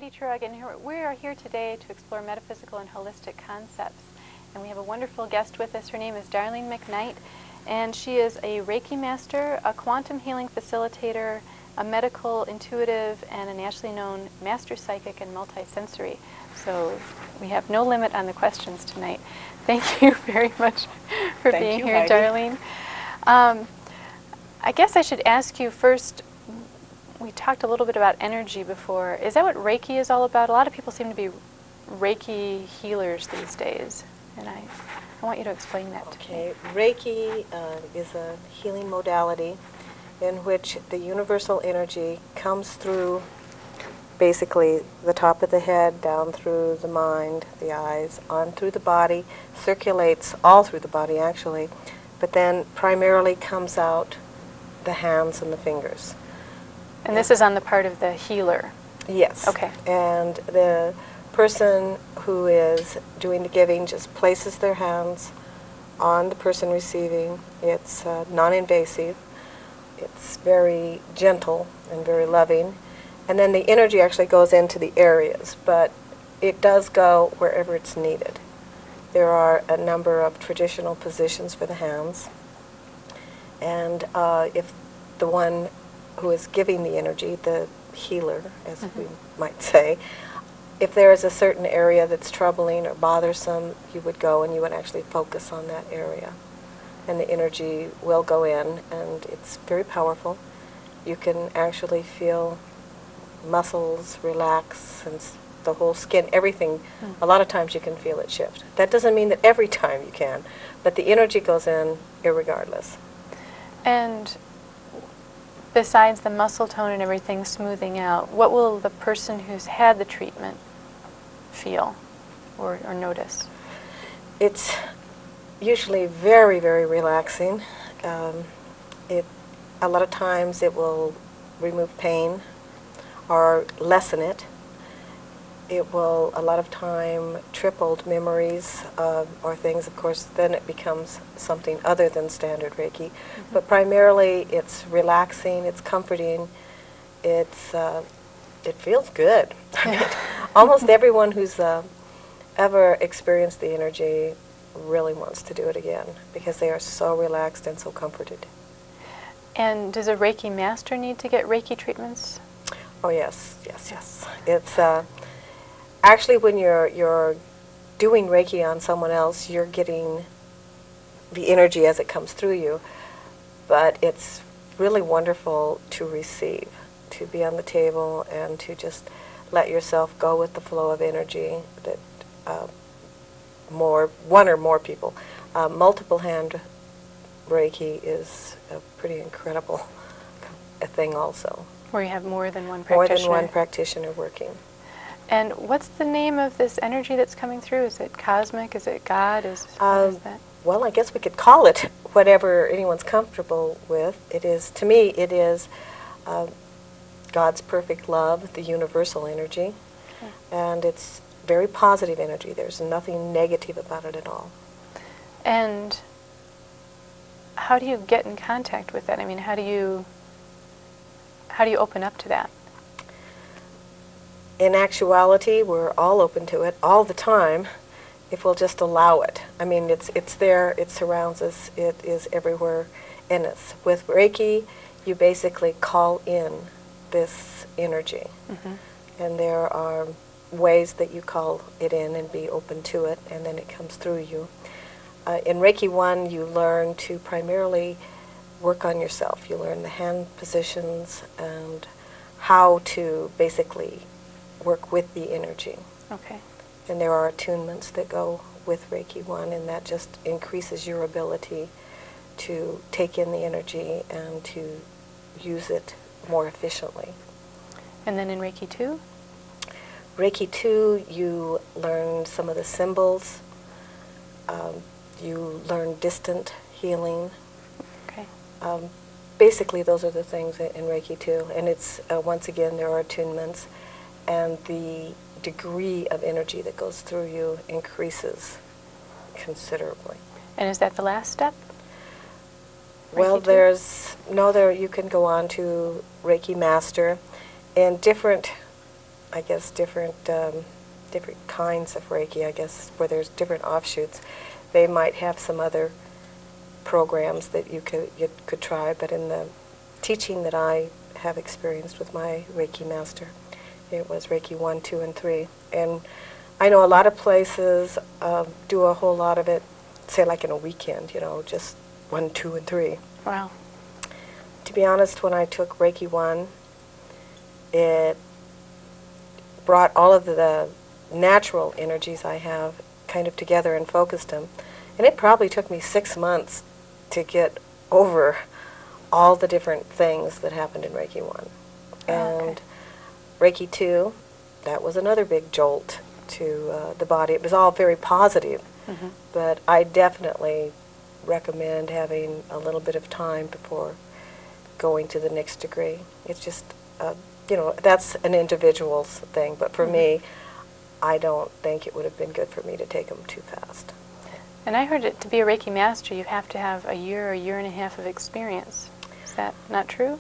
teacher again. We are here today to explore metaphysical and holistic concepts. And we have a wonderful guest with us. Her name is Darlene McKnight. And she is a Reiki master, a quantum healing facilitator, a medical intuitive, and a nationally known master psychic and multisensory. So we have no limit on the questions tonight. Thank you very much for being here, Heidi. Darlene. I guess I should ask you first, we talked a little bit about energy before. Is that what Reiki is all about? A lot of people seem to be Reiki healers these days, and I want you to explain that to me. Okay, Reiki is a healing modality in which the universal energy comes through basically the top of the head, down through the mind, the eyes, on through the body, circulates all through the body actually, but then primarily comes out the hands and the fingers. And this is on the part of the healer? Yes. Okay. And the person who is doing the giving just places their hands on the person receiving. It's non-invasive. It's very gentle and very loving. And then the energy actually goes into the areas, but it does go wherever it's needed. There are a number of traditional positions for the hands. And if the one who is giving the energy, the healer, as we might say, if there is a certain area that's troubling or bothersome, you would go and you would actually focus on that area. And the energy will go in, and it's very powerful. You can actually feel muscles relax and the whole skin, everything. A lot of times you can feel it shift. That doesn't mean that every time you can, but the energy goes in irregardless. And besides the muscle tone and everything smoothing out, what will the person who's had the treatment feel or notice? It's usually very, very relaxing. A lot of times it will remove pain or lessen it. It will, a lot of time, trip old memories or things. Of course, then it becomes something other than standard Reiki. But primarily, it's relaxing, it's comforting, it feels good. I mean, almost everyone who's ever experienced the energy really wants to do it again because they are so relaxed and so comforted. And does a Reiki master need to get Reiki treatments? Oh yes, yes, yes. It's actually, when you're doing Reiki on someone else, you're getting the energy as it comes through you. But it's really wonderful to receive, to be on the table and to just let yourself go with the flow of energy that one or more people. Multiple hand Reiki is a pretty incredible thing also. Where you have more than one practitioner? More than one practitioner working. And what's the name of this energy that's coming through? Is it cosmic? Is it God? What is that? Well, I guess we could call it whatever anyone's comfortable with. It is, to me, it is God's perfect love, the universal energy. Okay. And it's very positive energy. There's nothing negative about it at all. And how do you get in contact with that? I mean, how do you open up to that? In actuality, we're all open to it all the time if we'll just allow it. I mean, it's there, it surrounds us, it is everywhere in us. With Reiki, you basically call in this energy. And there are ways that you call it in and be open to it, and then it comes through you. In Reiki 1, you learn to primarily work on yourself. You learn the hand positions and how to basically work with the energy. Okay. And there are attunements that go with Reiki 1, and that just increases your ability to take in the energy and to use it more efficiently. And then in Reiki 2? Reiki 2, you learn some of the symbols. You learn distant healing. Okay. Basically, those are the things in Reiki 2. And it's, once again, there are attunements. And the degree of energy that goes through you increases considerably. And is that the last step? Well, Reiki 2? you can go on to Reiki Master. And different I guess, different kinds of Reiki, I guess, where there's different offshoots. They might have some other programs that you could try, but in the teaching that I have experienced with my Reiki master, it was Reiki 1, 2, and 3. And I know a lot of places do a whole lot of it, say like in a weekend, just 1, 2, and 3. Wow. To be honest, when I took Reiki 1, it brought all of the natural energies I have kind of together and focused them. And it probably took me 6 months to get over all the different things that happened in Reiki 1. And Reiki 2, that was another big jolt to the body. It was all very positive, but I definitely recommend having a little bit of time before going to the next degree. It's just, that's an individual's thing, but for me, I don't think it would have been good for me to take them too fast. And I heard it to be a Reiki master, you have to have a year and a half of experience. Is that not true?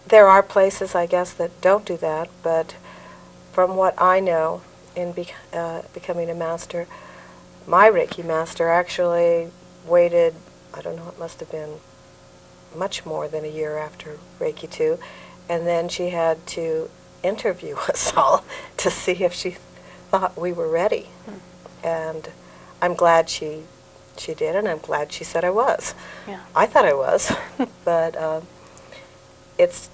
There are places, I guess, that don't do that, but from what I know in becoming a master, my Reiki master actually waited, I don't know, it must have been much more than a year after Reiki 2, and then she had to interview us all to see if she thought we were ready. And I'm glad she did, and I'm glad she said I was. Yeah. I thought I was, but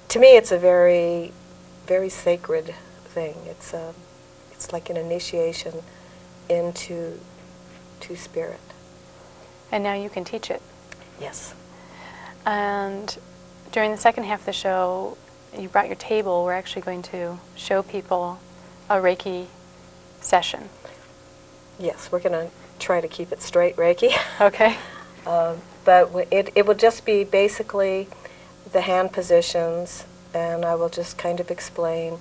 to me it's a very, very sacred thing. It's like an initiation into spirit. And now you can teach it. Yes. And during the second half of the show, you brought your table. We're actually going to show people a Reiki session. Yes, we're going to try to keep it straight Reiki. Okay. But it will just be basically the hand positions, and I will just kind of explain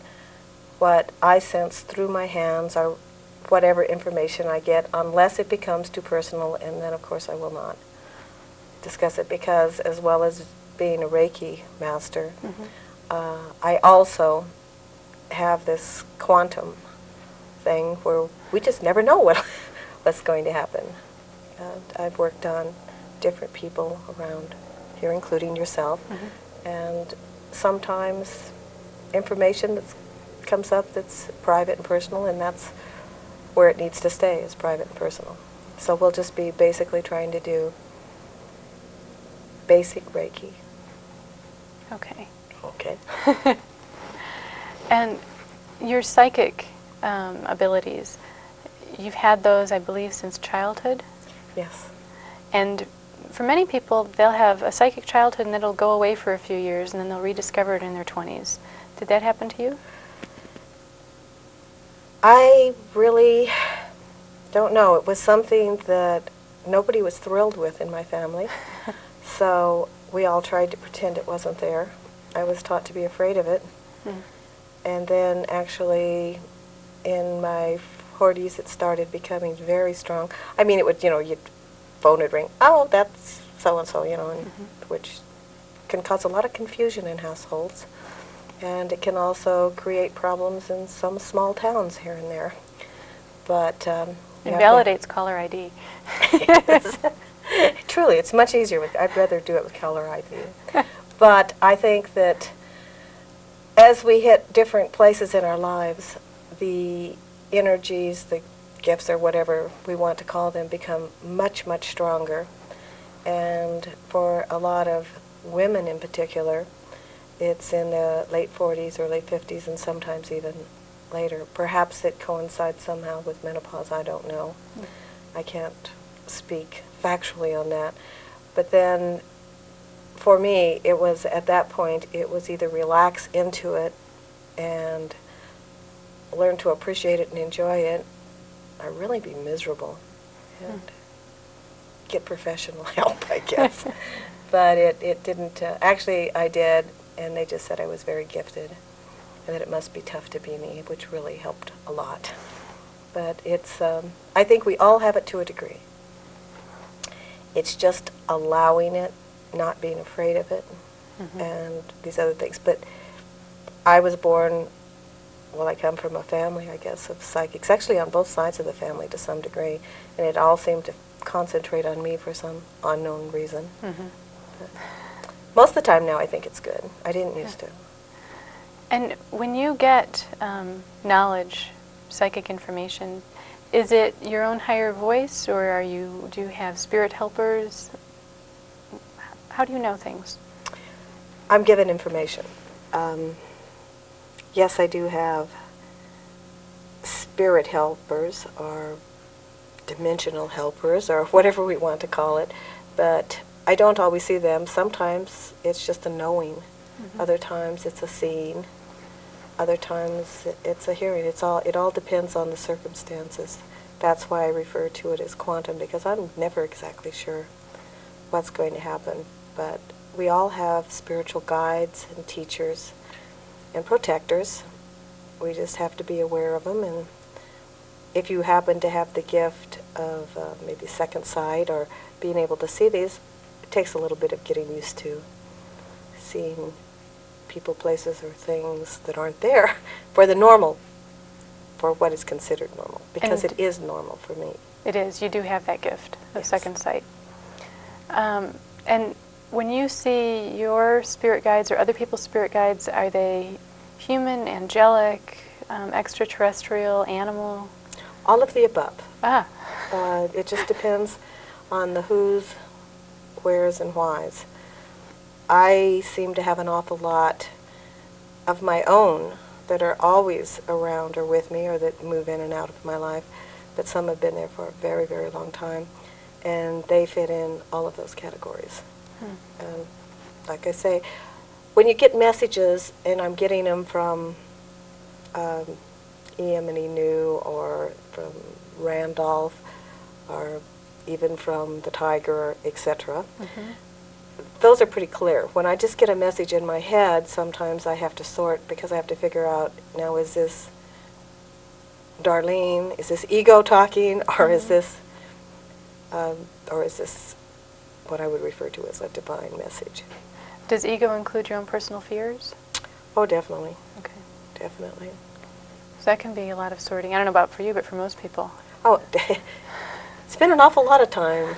what I sense through my hands or whatever information I get, unless it becomes too personal, and then of course I will not discuss it, because as well as being a Reiki master, I also have this quantum thing where we just never know what's going to happen. I've worked on different people around here, including yourself, and sometimes information that comes up that's private and personal, and that's where it needs to stay, is private and personal. So we'll just be basically trying to do basic Reiki. Okay. Okay. And your psychic abilities, you've had those, I believe, since childhood? Yes. And for many people, they'll have a psychic childhood and it'll go away for a few years and then they'll rediscover it in their 20s. Did that happen to you? I really don't know. It was something that nobody was thrilled with in my family. So we all tried to pretend it wasn't there. I was taught to be afraid of it. And then actually in my 40s it started becoming very strong. I mean, it would, you'd phone would ring, oh, that's so-and-so, and which can cause a lot of confusion in households. And it can also create problems in some small towns here and there. But it validates caller ID. Truly, it's much easier. I'd rather do it with caller ID. But I think that as we hit different places in our lives, the energies, the gifts, or whatever we want to call them, become much, much stronger. And for a lot of women in particular, it's in the late 40s or late 50s, and sometimes even later. Perhaps it coincides somehow with menopause, I don't know. I can't speak factually on that. But then, for me, it was, at that point, it was either relax into it and learn to appreciate it and enjoy it, or really be miserable and get professional help, I guess. But it didn't, actually I did, and they just said I was very gifted and that it must be tough to be me, which really helped a lot. But it's, I think we all have it to a degree. It's just allowing it, not being afraid of it, and these other things. But I was born, well, I come from a family, I guess, of psychics, actually on both sides of the family to some degree, and it all seemed to concentrate on me for some unknown reason. Mm-hmm. But most of the time now I think it's good. I didn't used to. And when you get knowledge, psychic information, is it your own higher voice, or do you have spirit helpers? How do you know things? I'm given information. Yes, I do have spirit helpers or dimensional helpers or whatever we want to call it, but I don't always see them. Sometimes it's just a knowing. Mm-hmm. Other times it's a seeing. Other times it's a hearing. It all depends on the circumstances. That's why I refer to it as quantum, because I'm never exactly sure what's going to happen. But we all have spiritual guides and teachers and protectors. We just have to be aware of them. And if you happen to have the gift of maybe second sight or being able to see these, it takes a little bit of getting used to seeing people, places, or things that aren't there for the normal, for what is considered normal, because it is normal for me. It is. You do have that gift of Yes. second sight. And when you see your spirit guides or other people's spirit guides, are they human, angelic, extraterrestrial, animal? All of the above. Ah. It just depends on the who's, where's, and why's. I seem to have an awful lot of my own that are always around or with me or that move in and out of my life, but some have been there for a very, very long time, and they fit in all of those categories. And like I say, when you get messages, and I'm getting them from E.M. and Enu or from Randolph or even from the Tiger, etc., those are pretty clear. When I just get a message in my head, sometimes I have to sort because I have to figure out, now is this Darlene, is this ego talking, or is this what I would refer to as a divine message? Does ego include your own personal fears? Oh, definitely. Okay. Definitely. So that can be a lot of sorting. I don't know about for you, but for most people. Oh, spend an awful lot of time,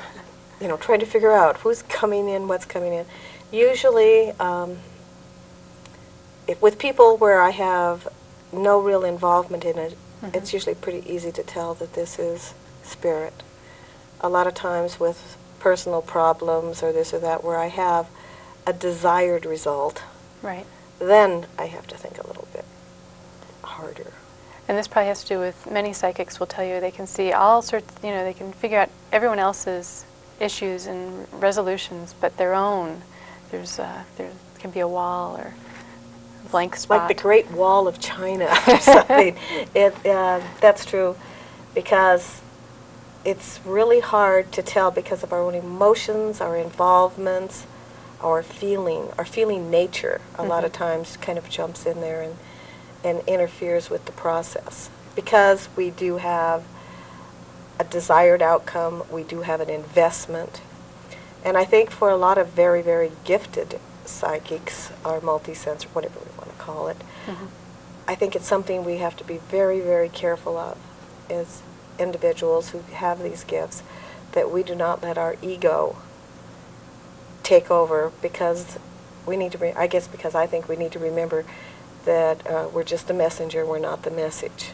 trying to figure out who's coming in, what's coming in. Usually, with people where I have no real involvement in it, it's usually pretty easy to tell that this is spirit. A lot of times with personal problems or this or that where I have a desired result, right, then I have to think a little bit harder. And this probably has to do with many psychics will tell you they can see all sorts, they can figure out everyone else's issues and resolutions, but their own, there can be a wall or a blank spot. Like the Great Wall of China or something. That's true, because it's really hard to tell because of our own emotions, our involvements, our feeling nature a lot of times kind of jumps in there and interferes with the process. Because we do have a desired outcome, we do have an investment. And I think for a lot of very, very gifted psychics or multi-sense, whatever we want to call it, I think it's something we have to be very, very careful of as individuals who have these gifts, that we do not let our ego take over, because we need to, because I think we need to remember that we're just the messenger, we're not the message.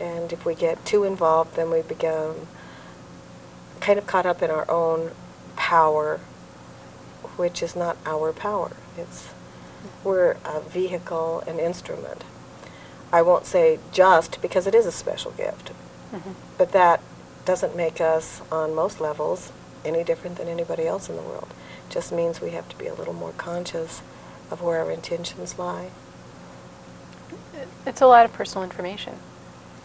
And if we get too involved, then we become kind of caught up in our own power, which is not our power. We're a vehicle, an instrument. I won't say just, because it is a special gift, but that doesn't make us, on most levels, any different than anybody else in the world. It just means we have to be a little more conscious of where our intentions lie. It's a lot of personal information.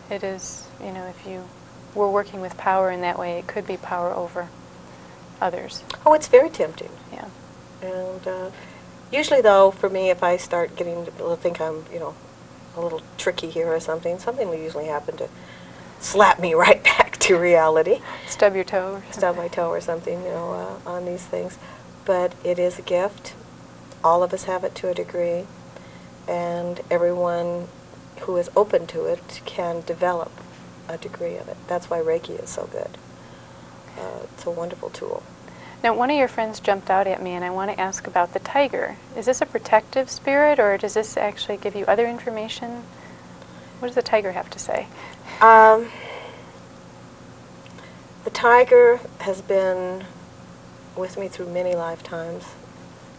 It is, if you were working with power in that way, it could be power over others. Oh, it's very tempting. Yeah. And usually, though, for me, if I start getting to think I'm, a little tricky here or something will usually happen to slap me right back to reality. Stub your toe or something. Stub my toe or something, on these things. But it is a gift. All of us have it to a degree. and everyone who is open to it can develop a degree of it. That's why Reiki is so good. It's a wonderful tool. Now, one of your friends jumped out at me, and I want to ask about the tiger. Is this a protective spirit, or does this actually give you other information? What does the tiger have to say? The tiger has been with me through many lifetimes.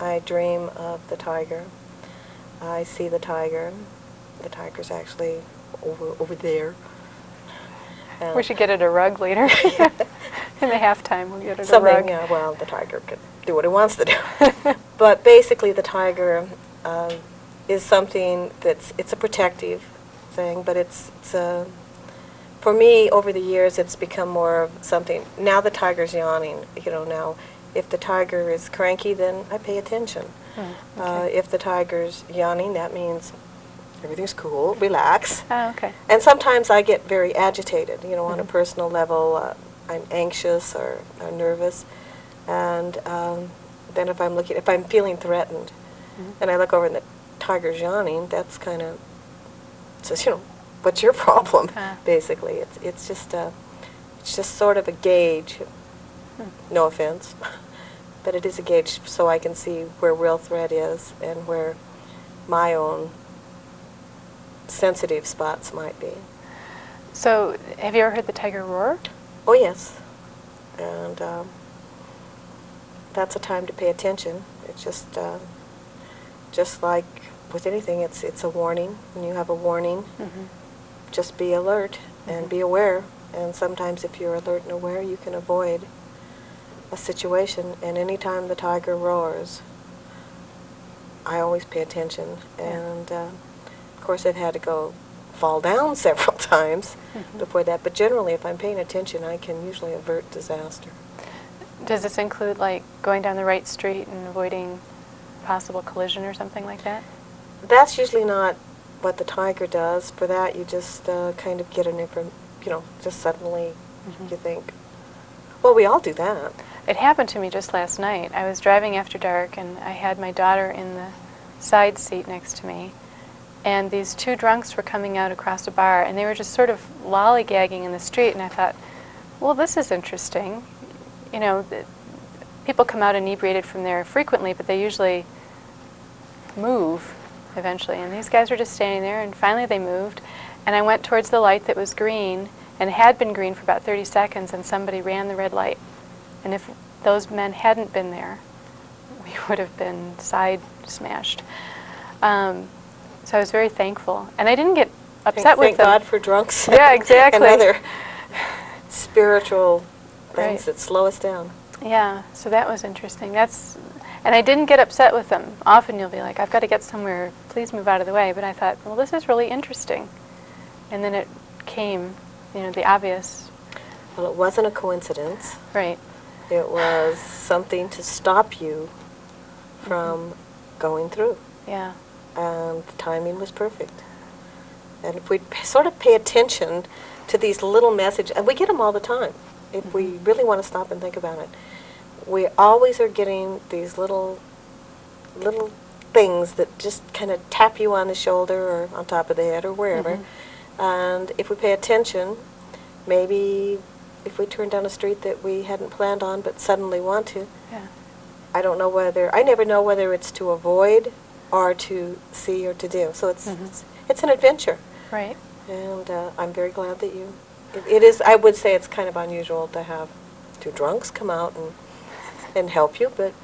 I dream of the tiger. I see the tiger. The tiger's actually over there. We should get it a rug later. In the halftime, we'll get it a something, rug. yeah, well, the tiger can do what it wants to do. But basically, the tiger is something it's a protective thing, but it's for me, over the years, it's become more of something. Now the tiger's yawning. Now if the tiger is cranky, then I pay attention. Okay. If the tiger's yawning, that means everything's cool, relax. Oh, okay. And sometimes I get very agitated, on a personal level. I'm anxious or nervous. And then if I'm feeling threatened, and I look over and the tiger's yawning, that's kind of says, what's your problem? Basically, it's just sort of a gauge. No offense, but it is a gauge so I can see where real threat is and where my own sensitive spots might be. So, have you ever heard the tiger roar? Oh yes, and that's a time to pay attention. It's just like with anything, it's a warning. When you have a warning, just be alert and be aware. And sometimes if you're alert and aware, you can avoid a situation. And anytime the tiger roars, I always pay attention. And of course, I've had to fall down several times before that. But generally, if I'm paying attention, I can usually avert disaster. Does this include like going down the right street and avoiding possible collision or something like that? That's usually not what the tiger does. For that, you just kind of get just suddenly you think, well, we all do that. It happened to me just last night. I was driving after dark, and I had my daughter in the side seat next to me, and these two drunks were coming out across a bar, and they were just sort of lollygagging in the street, and I thought, well, this is interesting. People come out inebriated from there frequently, but they usually move eventually, and these guys were just standing there, and finally they moved, and I went towards the light that was green, and it had been green for about 30 seconds, and somebody ran the red light. And if those men hadn't been there, we would have been side smashed. So I was very thankful. And I didn't get upset with them. Thank God for drunks. Yeah, exactly. And other spiritual things Right. that slow us down. Yeah, so that was interesting. And I didn't get upset with them. Often you'll be like, I've got to get somewhere, please move out of the way. But I thought, well, this is really interesting. And then it came, the obvious. Well, it wasn't a coincidence. Right. It was something to stop you from going through. Yeah. And the timing was perfect. And if we sort of pay attention to these little messages, and we get them all the time, if we really want to stop and think about it, we always are getting these little things that just kind of tap you on the shoulder or on top of the head or wherever. And if we pay attention, maybe if we turn down a street that we hadn't planned on but suddenly want to, Yeah. I never know whether it's to avoid or to see or to do. So it's an adventure. Right. And I'm very glad that it is, I would say it's kind of unusual to have two drunks come out and help you, but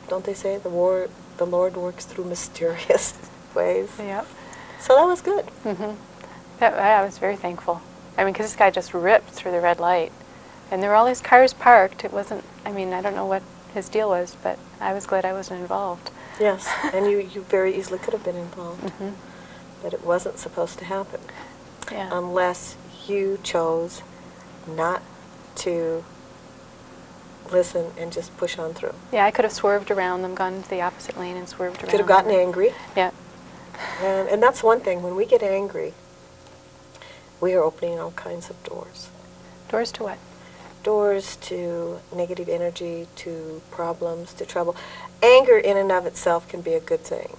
don't they say the Lord works through mysterious ways? Yep. So that was good. I was very thankful. Because this guy just ripped through the red light. And there were all these cars parked. It wasn't, I don't know what his deal was, but I was glad I wasn't involved. Yes, and you very easily could have been involved. But it wasn't supposed to happen. Yeah. Unless you chose not to listen and just push on through. Yeah, I could have swerved around them, gone to the opposite lane and swerved around. Could have gotten angry. Yeah. And that's one thing. When we get angry, we are opening all kinds of doors. Doors to what? Doors to negative energy, to problems, to trouble. Anger in and of itself can be a good thing.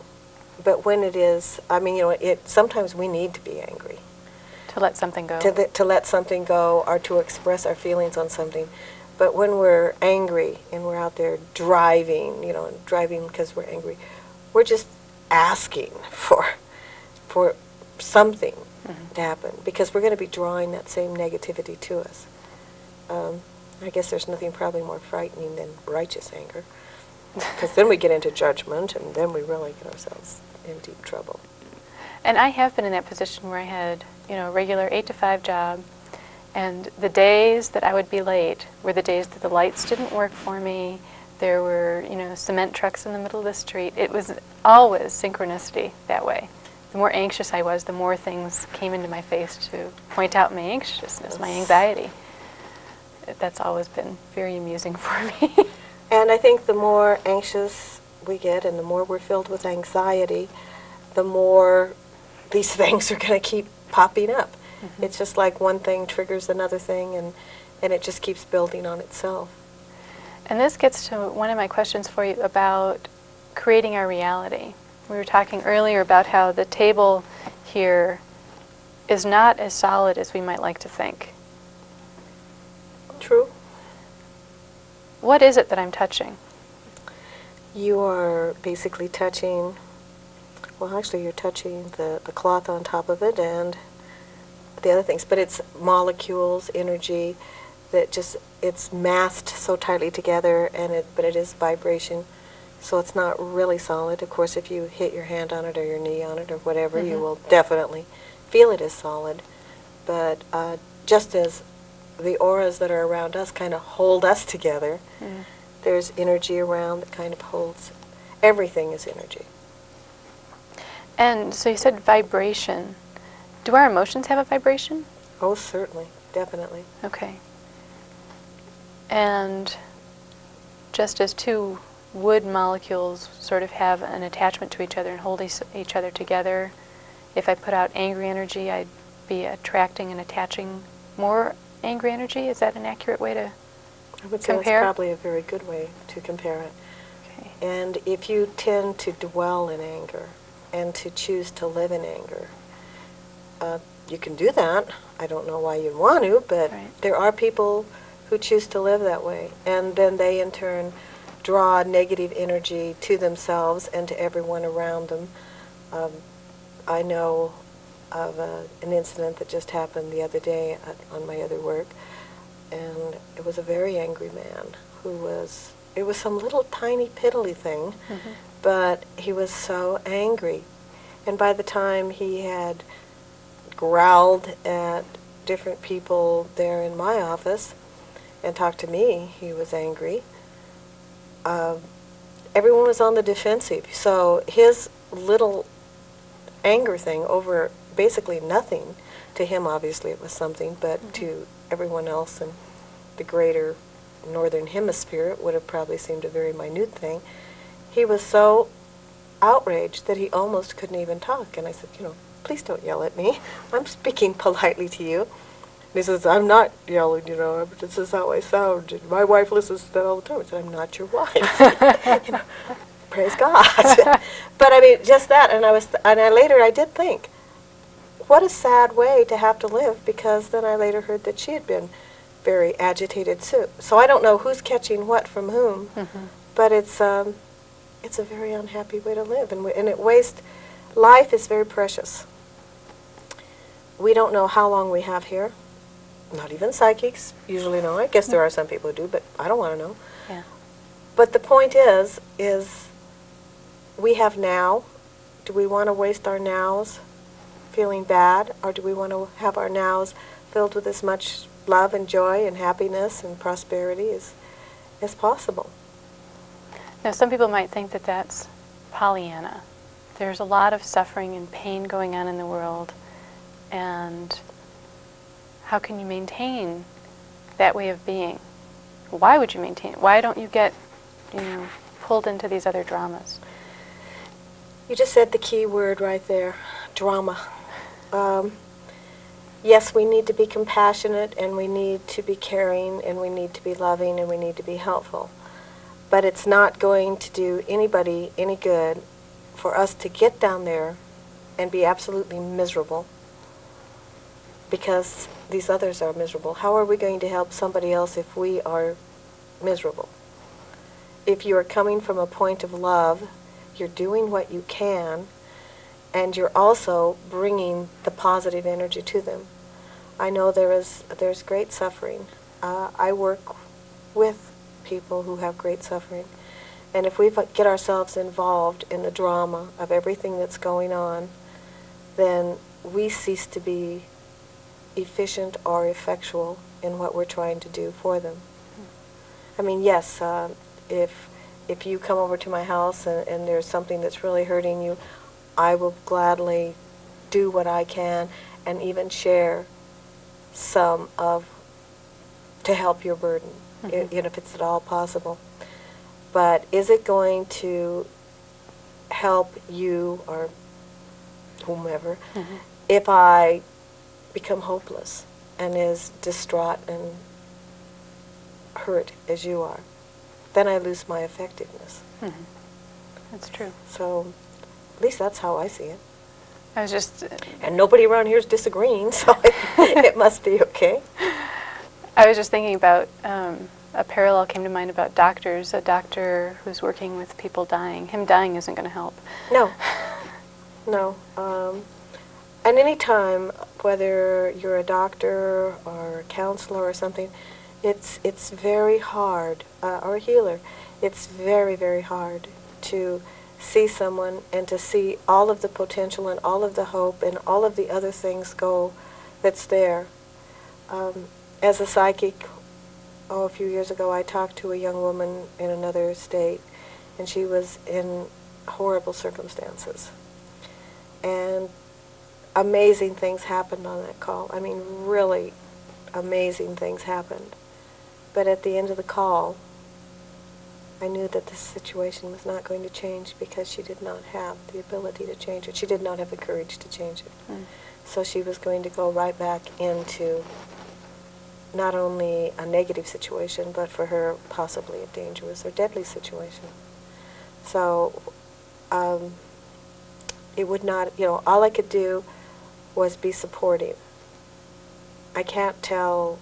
But when it is, I mean, sometimes we need to be angry. To let something go. To let something go or to express our feelings on something. But when we're angry and we're out there driving because we're angry, we're just asking for something to happen, because we're going to be drawing that same negativity to us. I guess there's nothing probably more frightening than righteous anger, because then we get into judgment, and then we really get ourselves in deep trouble. And I have been in that position where I had, a regular 8 to 5 job, and the days that I would be late were the days that the lights didn't work for me. There were, cement trucks in the middle of the street. It was always synchronicity that way. The more anxious I was, the more things came into my face to point out my anxiousness, my anxiety. That's always been very amusing for me. And I think the more anxious we get and the more we're filled with anxiety, the more these things are going to keep popping up. Mm-hmm. It's just like one thing triggers another thing, and it just keeps building on itself. And this gets to one of my questions for you about creating our reality. We were talking earlier about how the table here is not as solid as we might like to think. True. What is it that I'm touching? You are basically touching, well, actually you're touching the cloth on top of it and the other things, but it's molecules, energy, that just, it's massed so tightly together, but it is vibration, so it's not really solid. Of course, if you hit your hand on it or your knee on it or whatever, you will definitely feel it as solid. But just as the auras that are around us kind of hold us together, there's energy around that kind of holds. Everything is energy. And so you said vibration. Do our emotions have a vibration? Oh, certainly, definitely. Okay. And just as two wood molecules sort of have an attachment to each other and hold each other together, if I put out angry energy, I'd be attracting and attaching more angry energy? Is that an accurate way to I would say compare? That's probably a very good way to compare it. Okay. And if you tend to dwell in anger and to choose to live in anger, you can do that. I don't know why you'd want to, but there are people who choose to live that way. And then they, in turn, draw negative energy to themselves and to everyone around them. I know of an incident that just happened the other day on my other work, and it was a very angry man it was some little tiny piddly thing, but he was so angry. And by the time he had growled at different people there in my office and talked to me, he was angry. Everyone was on the defensive. So his little anger thing over basically nothing, to him obviously it was something, but to everyone else in the greater northern hemisphere it would have probably seemed a very minute thing. He was so outraged that he almost couldn't even talk. And I said, please don't yell at me. I'm speaking politely to you. And he says, I'm not yelling, this is how I sound. And my wife listens to that all the time. I said, I'm not your wife. Praise God. But I mean, just that. And I did think, what a sad way to have to live, because then I later heard that she had been very agitated too. So I don't know who's catching what from whom, but it's a very unhappy way to live, and life is very precious. We don't know how long we have here. Not even psychics usually know. I guess there are some people who do, but I don't want to know. Yeah. But the point is we have now. Do we want to waste our nows feeling bad, or do we want to have our nows filled with as much love and joy and happiness and prosperity as possible? Now, some people might think that that's Pollyanna. There's a lot of suffering and pain going on in the world, and how can you maintain that way of being? Why would you maintain it? Why don't you get, pulled into these other dramas? You just said the key word right there, drama. Yes, we need to be compassionate, and we need to be caring, and we need to be loving, and we need to be helpful. But it's not going to do anybody any good for us to get down there and be absolutely miserable because these others are miserable. How are we going to help somebody else if we are miserable? If you are coming from a point of love, you're doing what you can, and you're also bringing the positive energy to them. I know there's great suffering. I work with people who have great suffering. And if we get ourselves involved in the drama of everything that's going on, then we cease to be efficient or effectual in what we're trying to do for them. I mean, yes, if you come over to my house and there's something that's really hurting you, I will gladly do what I can and even share some of to help your burden, if it's at all possible. But is it going to help you or whomever if I become hopeless and as distraught and hurt as you are? Then I lose my effectiveness. That's true. So at least that's how I see it. I was just... And nobody around here is disagreeing, so it must be okay. I was just thinking about, a parallel came to mind about doctors. A doctor who's working with people dying. Him dying isn't going to help. No. No. And any time, whether you're a doctor or a counselor or something, it's very hard, or a healer, it's very, very hard to see someone and to see all of the potential and all of the hope and all of the other things go that's there. As a psychic, a few years ago, I talked to a young woman in another state, and she was in horrible circumstances. And amazing things happened on that call. I mean, really amazing things happened. But at the end of the call, I knew that this situation was not going to change because she did not have the ability to change it. She did not have the courage to change it. So she was going to go right back into not only a negative situation, but for her possibly a dangerous or deadly situation. So it would not, all I could do was be supportive. I can't tell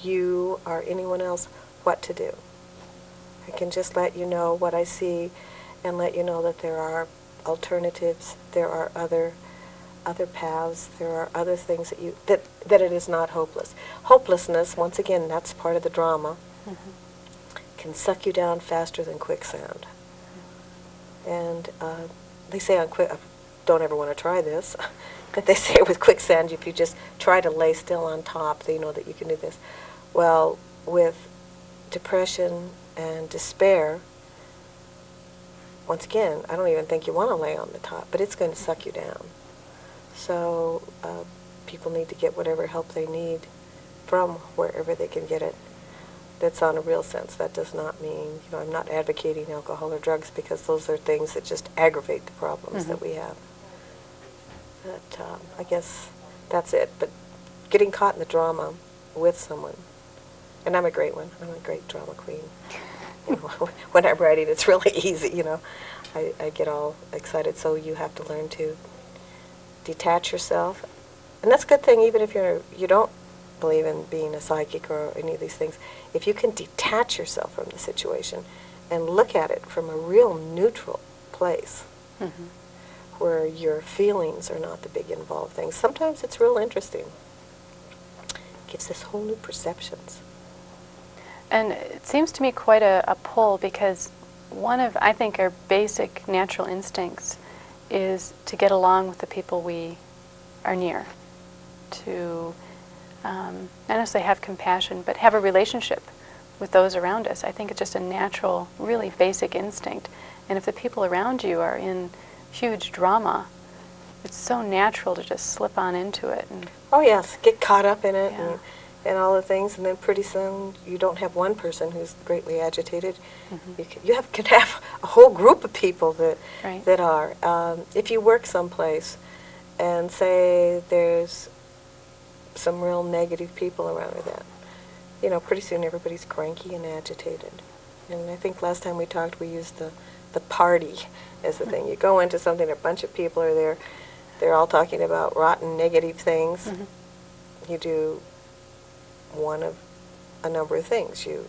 you or anyone else what to do. I can just let you know what I see and let you know that there are alternatives, there are other paths, there are other things that it is not hopeless. Hopelessness, once again, that's part of the drama, can suck you down faster than quicksand. And they say on don't ever want to try this, but they say with quicksand, if you just try to lay still on top, they know that you can do this. Well, with depression and despair, once again, I don't even think you want to lay on the top, but it's going to suck you down. So people need to get whatever help they need from wherever they can get it. That's on a real sense. That does not mean, I'm not advocating alcohol or drugs because those are things that just aggravate the problems that we have. But I guess that's it. But getting caught in the drama with someone, and I'm a great one. I'm a great drama queen. When I'm writing, it's really easy, I get all excited. So you have to learn to detach yourself. And that's a good thing, even if you don't believe in being a psychic or any of these things. If you can detach yourself from the situation and look at it from a real neutral place, where your feelings are not the big involved things, sometimes it's real interesting. It gives us whole new perceptions. And it seems to me quite a pull, because one of, I think, our basic natural instincts is to get along with the people we are near, to not necessarily have compassion, but have a relationship with those around us. I think it's just a natural, really basic instinct. And if the people around you are in huge drama, it's so natural to just slip on into it. And oh yes, get caught up in it and all the things, and then pretty soon you don't have one person who's greatly agitated. You can have a whole group of people that are. If you work someplace and say there's some real negative people around with that, pretty soon everybody's cranky and agitated. And I think last time we talked, we used the party as the thing. You go into something, a bunch of people are there, they're all talking about rotten, negative things. Mm-hmm. You do one of a number of things. You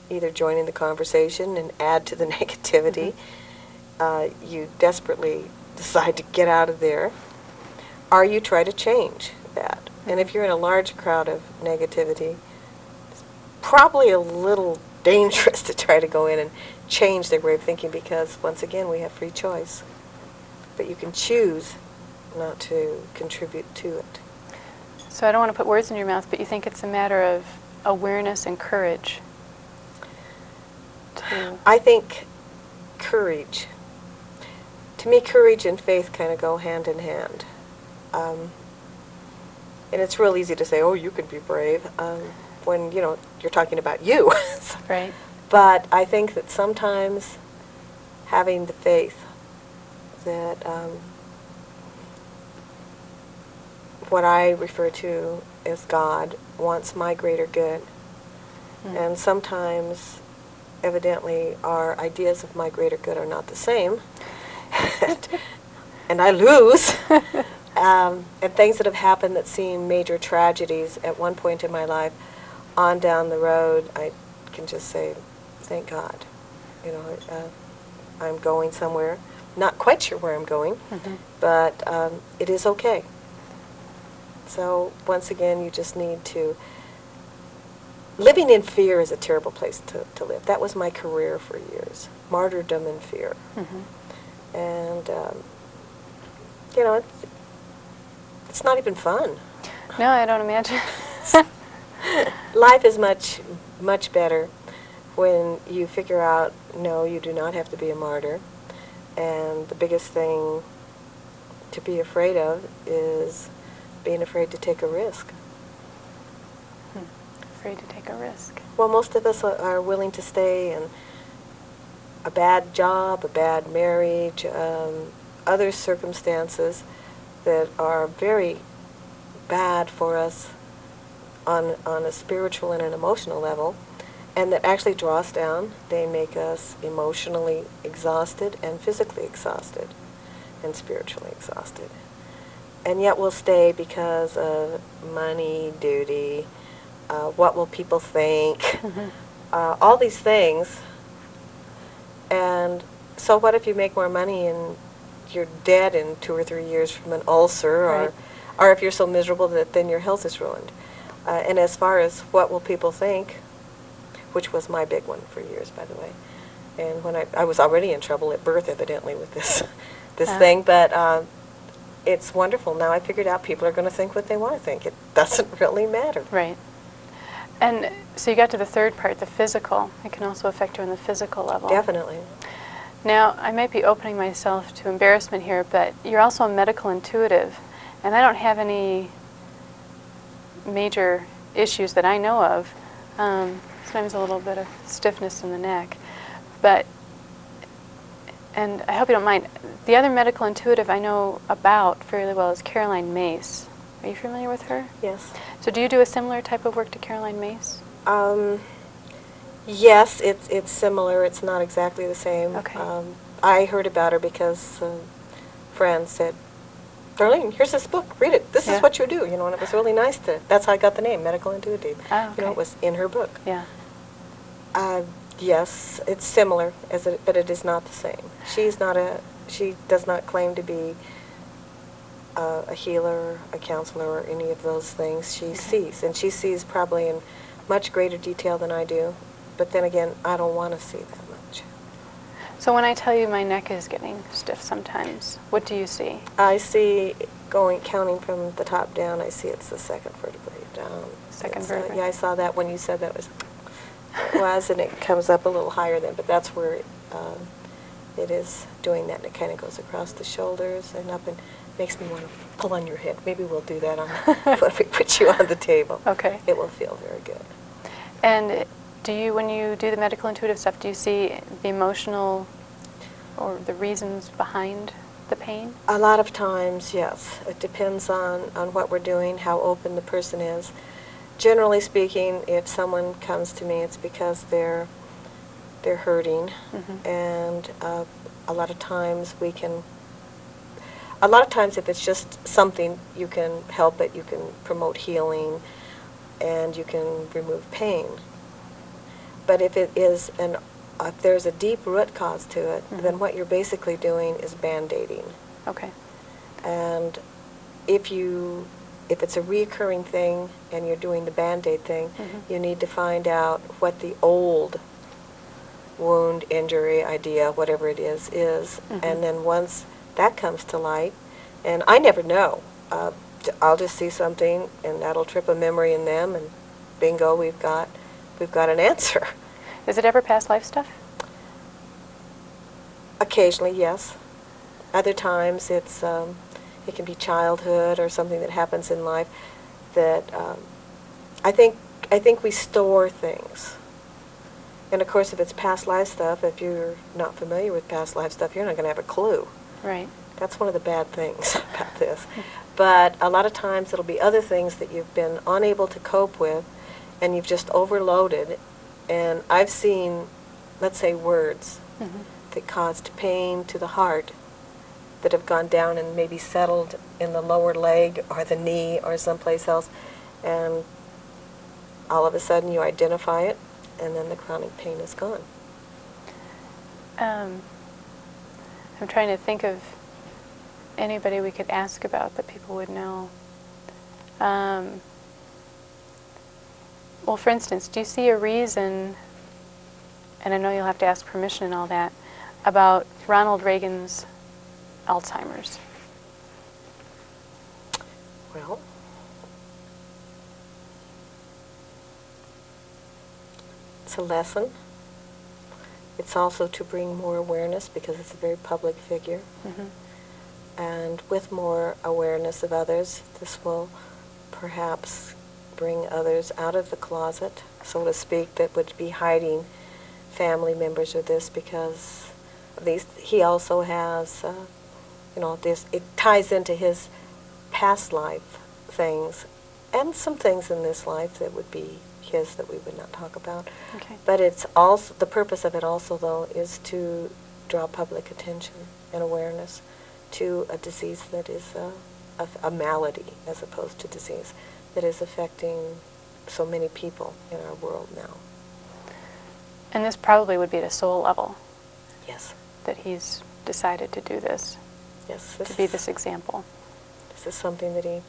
either join in the conversation and add to the negativity. You desperately decide to get out of there, or you try to change that. And if you're in a large crowd of negativity, it's probably a little dangerous to try to go in and change their way of thinking, because once again we have free choice. But you can choose not to contribute to it. So I don't want to put words in your mouth, but you think it's a matter of awareness and courage? I think courage. To me, courage and faith kind of go hand in hand. And it's real easy to say, oh, you can be brave, when, you're talking about you. Right. But I think that sometimes having the faith that what I refer to as God wants my greater good. And sometimes, evidently, our ideas of my greater good are not the same. And I lose. And things that have happened that seem major tragedies at one point in my life, on down the road, I can just say, thank God. I'm going somewhere. Not quite sure where I'm going, but it is okay. So once again, you just need to... Living in fear is a terrible place to live. That was my career for years. Martyrdom and fear. And, it's not even fun. No, I don't imagine. Life is much, much better when you figure out, no, you do not have to be a martyr. And the biggest thing to be afraid of is being afraid to take a risk. Afraid to take a risk. Well, most of us are willing to stay in a bad job, a bad marriage, other circumstances that are very bad for us on a spiritual and an emotional level, and that actually draw us down. They make us emotionally exhausted and physically exhausted and spiritually exhausted. And yet we'll stay because of money, duty, what will people think, all these things. And so what if you make more money and you're dead in 2 or 3 years from an ulcer, Right. or if you're so miserable that then your health is ruined? And as far as what will people think, which was my big one for years, by the way. And when I was already in trouble at birth, evidently, with this thing, but it's wonderful. Now I figured out people are going to think what they want to think. It doesn't really matter. Right. And so you got to the third part, the physical. It can also affect you on the physical level. Definitely. Now, I might be opening myself to embarrassment here, but you're also a medical intuitive, and I don't have any major issues that I know of. Sometimes a little bit of stiffness in the neck. And I hope you don't mind, the other medical intuitive I know about fairly well is Caroline Mace. Are you familiar with her? Yes. So do you do a similar type of work to Caroline Mace? Yes, it's similar. It's not exactly the same. Okay. I heard about her because a friend said, Darlene, here's this book. Read it. This is what you do. And it was really nice to... That's how I got the name, Medical Intuitive. Oh, okay. It was in her book. Yeah. Yes, it's similar, but it is not the same. She does not claim to be a healer, a counselor, or any of those things. She sees, and she sees probably in much greater detail than I do. But then again, I don't want to see that much. So when I tell you my neck is getting stiff sometimes, what do you see? I see, counting from the top down, I see it's the second vertebrae down. Second vertebrae. Yeah, I saw that when you said that was, and it comes up a little higher then, but that's where it is doing that, and it kind of goes across the shoulders and up, and makes me want to pull on your head. Maybe we'll do that when we put you on the table. Okay. It will feel very good. And when you do the medical intuitive stuff, do you see the emotional or the reasons behind the pain? A lot of times, yes. It depends on what we're doing, how open the person is. Generally speaking, if someone comes to me, it's because they're they're hurting, Mm-hmm. and a lot of times a lot of times if it's just something, you can help it, you can promote healing, and you can remove pain. But if it is if there's a deep root cause to it, Mm-hmm. then what you're basically doing is band-aiding. Okay. And if it's a reoccurring thing and you're doing the band-aid thing, Mm-hmm. you need to find out what the old wound, injury, idea, whatever it is. Mm-hmm. And then once that comes to light, and I never know, I'll just see something and that'll trip a memory in them, and bingo, we've got an answer. Is it ever past life stuff? Occasionally, yes. Other times it can be childhood or something that happens in life that I think we store things. And of course, if it's past life stuff, if you're not familiar with past life stuff, you're not going to have a clue. Right. That's one of the bad things about this. But a lot of times it'll be other things that you've been unable to cope with, and you've just overloaded. And I've seen, let's say, words Mm-hmm. that caused pain to the heart that have gone down and maybe settled in the lower leg or the knee or someplace else, and all of a sudden you identify it, and then the chronic pain is gone. I'm trying to think of anybody we could ask about that people would know. Well, for instance, do you see a reason, and I know you'll have to ask permission and all that, about Ronald Reagan's Alzheimer's? Well, it's a lesson. It's also to bring more awareness because it's a very public figure. Mm-hmm. And with more awareness of others, this will perhaps bring others out of the closet, so to speak, that would be hiding family members of this, because he also has, this, it ties into his past life things and some things in this life that would be his that we would not talk about. Okay. But it's also, the purpose of it also, though, is to draw public attention and awareness to a disease that is a malady, as opposed to disease, that is affecting so many people in our world now. And this probably would be at a soul level. Yes. That he's decided to do this, Yes. to be this example. This is something that he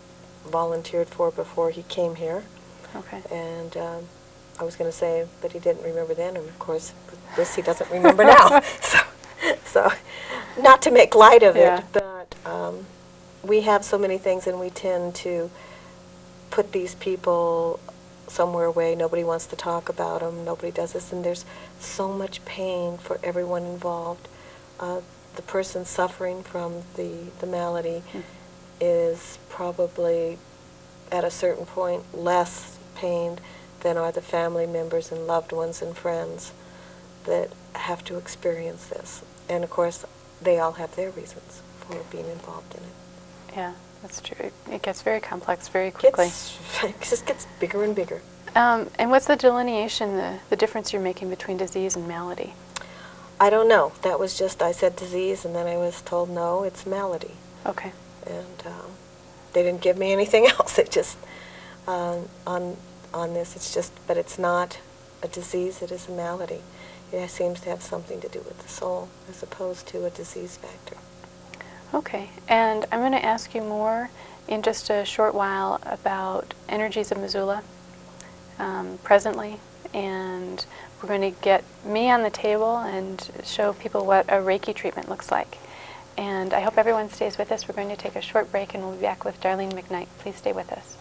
volunteered for before he came here. Okay. And I was going to say, but he didn't remember then, and of course, this he doesn't remember now. So, not to make light of Yeah. it, but we have so many things, and we tend to put these people somewhere away. Nobody wants to talk about them. Nobody does this, and there's so much pain for everyone involved. The person suffering from the malady is probably, at a certain point, less pained than are the family members and loved ones and friends that have to experience this. And of course, they all have their reasons for being involved in it. Yeah, that's true. It gets very complex very quickly. It just gets bigger and bigger. And what's the delineation, the difference you're making between disease and malady? I don't know. That was just, I said disease, and then I was told, no, it's malady. Okay. And they didn't give me anything else. It just, on this, it's just, but it's not a disease, it is a malady. It seems to have something to do with the soul as opposed to a disease factor. Okay, and I'm going to ask you more in just a short while about energies of Missoula presently, and we're going to get me on the table and show people what a Reiki treatment looks like. And I hope everyone stays with us. We're going to take a short break, and we'll be back with Darlene McKnight. Please stay with us.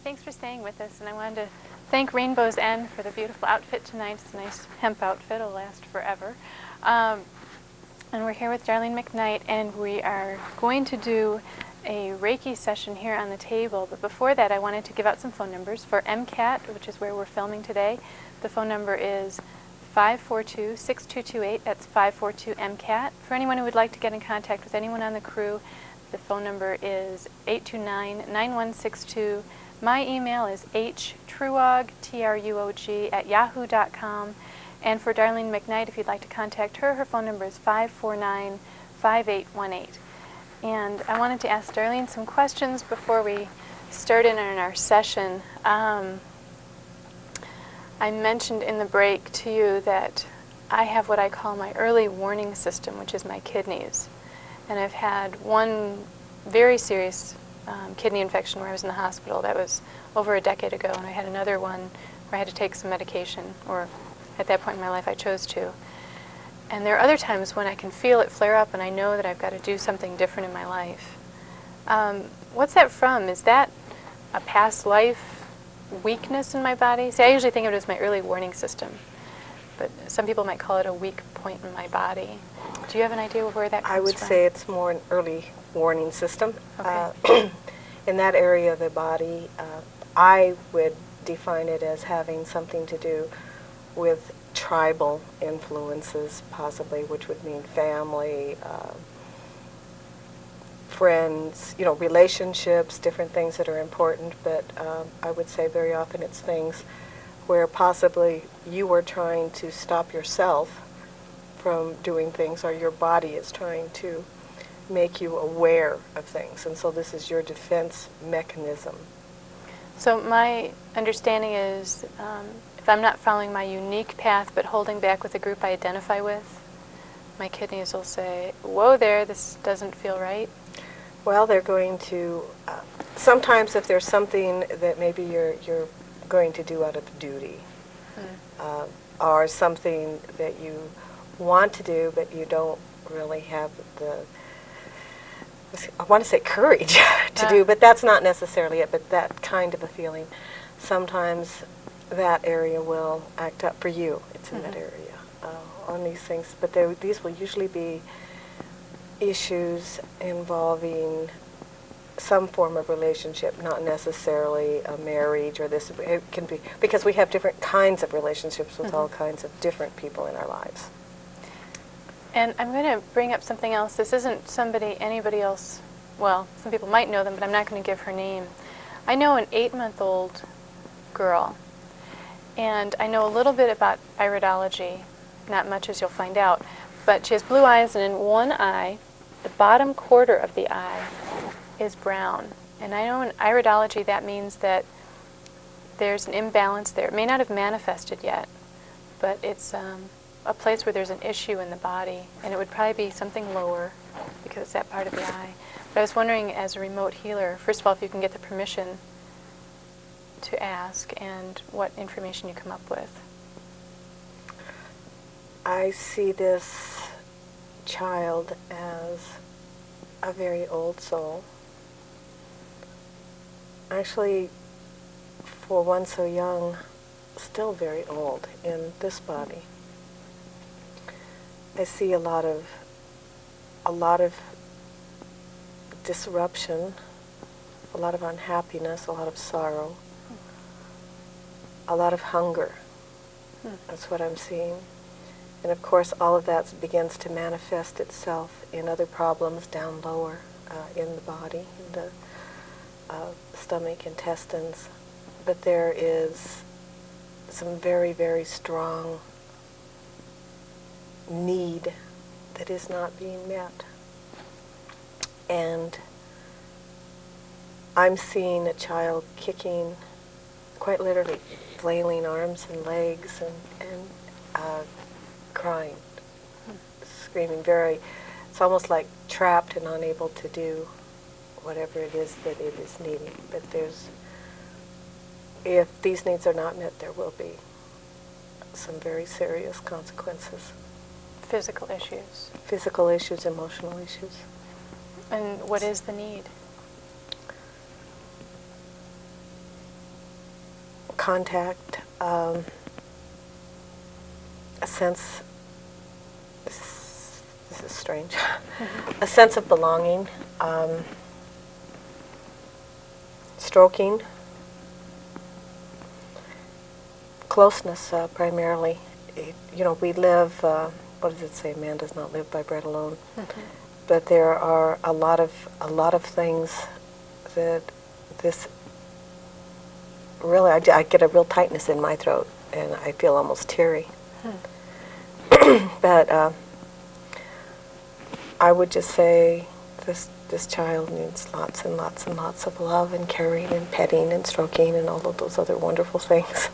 thanks for staying with us. And I wanted to thank Rainbow's End for the beautiful outfit tonight. It's a nice hemp outfit. It'll last forever. And we're here with Darlene McKnight, and we are going to do a Reiki session here on the table. But before that, I wanted to give out some phone numbers. For MCAT, which is where we're filming today, the phone number is 542-6228. That's 542-MCAT. For anyone who would like to get in contact with anyone on the crew, the phone number is 829-9162. My email is htruog, T-R-U-O-G, @yahoo.com. And for Darlene McKnight, if you'd like to contact her, her phone number is 549-5818. And I wanted to ask Darlene some questions before we start in on our session. I mentioned in the break to you that I have what I call my early warning system, which is my kidneys. And I've had one very serious kidney infection where I was in the hospital. That was over a decade ago. And I had another one where I had to take some medication, or at that point in my life I chose to. And there are other times when I can feel it flare up and I know that I've got to do something different in my life. What's that from? Is that a past life weakness in my body? See, I usually think of it as my early warning system, but some people might call it a weak point in my body. Do you have an idea of where that comes from? I would say it's more an early warning system. Okay. In that area of the body, I would define it as having something to do with tribal influences, possibly, which would mean family, friends, relationships, different things that are important. But I would say very often it's things where possibly you were trying to stop yourself from doing things, or your body is trying to make you aware of things. And so this is your defense mechanism. So my understanding is if I'm not following my unique path but holding back with the group I identify with, my kidneys will say, whoa there, this doesn't feel right. Well, they're going to, sometimes if there's something that maybe you're going to do out of duty, or something that you want to do but you don't really have the, I want to say courage to do, but that's not necessarily it, but that kind of a feeling. Sometimes that area will act up for you. It's in that area on these things. But these will usually be issues involving some form of relationship, not necessarily a marriage or this. It can be, because we have different kinds of relationships with all kinds of different people in our lives. And I'm going to bring up something else. This isn't anybody else, well, some people might know them, but I'm not going to give her name. I know an 8-month-old girl, and I know a little bit about iridology, not much as you'll find out, but she has blue eyes, and in one eye, the bottom quarter of the eye is brown. And I know in iridology that means that there's an imbalance there. It may not have manifested yet, but it's a place where there's an issue in the body, and it would probably be something lower because it's that part of the eye. But I was wondering, as a remote healer, first of all, if you can get the permission to ask and what information you come up with. I see this child as a very old soul. Actually, for one so young, still very old in this body. I see a lot of disruption, a lot of unhappiness, a lot of sorrow, a lot of hunger. That's what I'm seeing. And of course, all of that begins to manifest itself in other problems down lower in the body, in the stomach, intestines. But there is some very, very strong need that is not being met. And I'm seeing a child kicking, quite literally flailing arms and legs and crying, screaming, it's almost like trapped and unable to do whatever it is that it is needing. But if these needs are not met, there will be some very serious consequences. Physical issues. Physical issues, emotional issues. And what is the need? contact, a sense, this is strange, a sense of belonging, stroking, closeness primarily. We live, what does it say, man does not live by bread alone. But there are a lot of things that this really, I get a real tightness in my throat, and I feel almost teary. But I would just say this child needs lots and lots and lots of love and caring and petting and stroking and all of those other wonderful things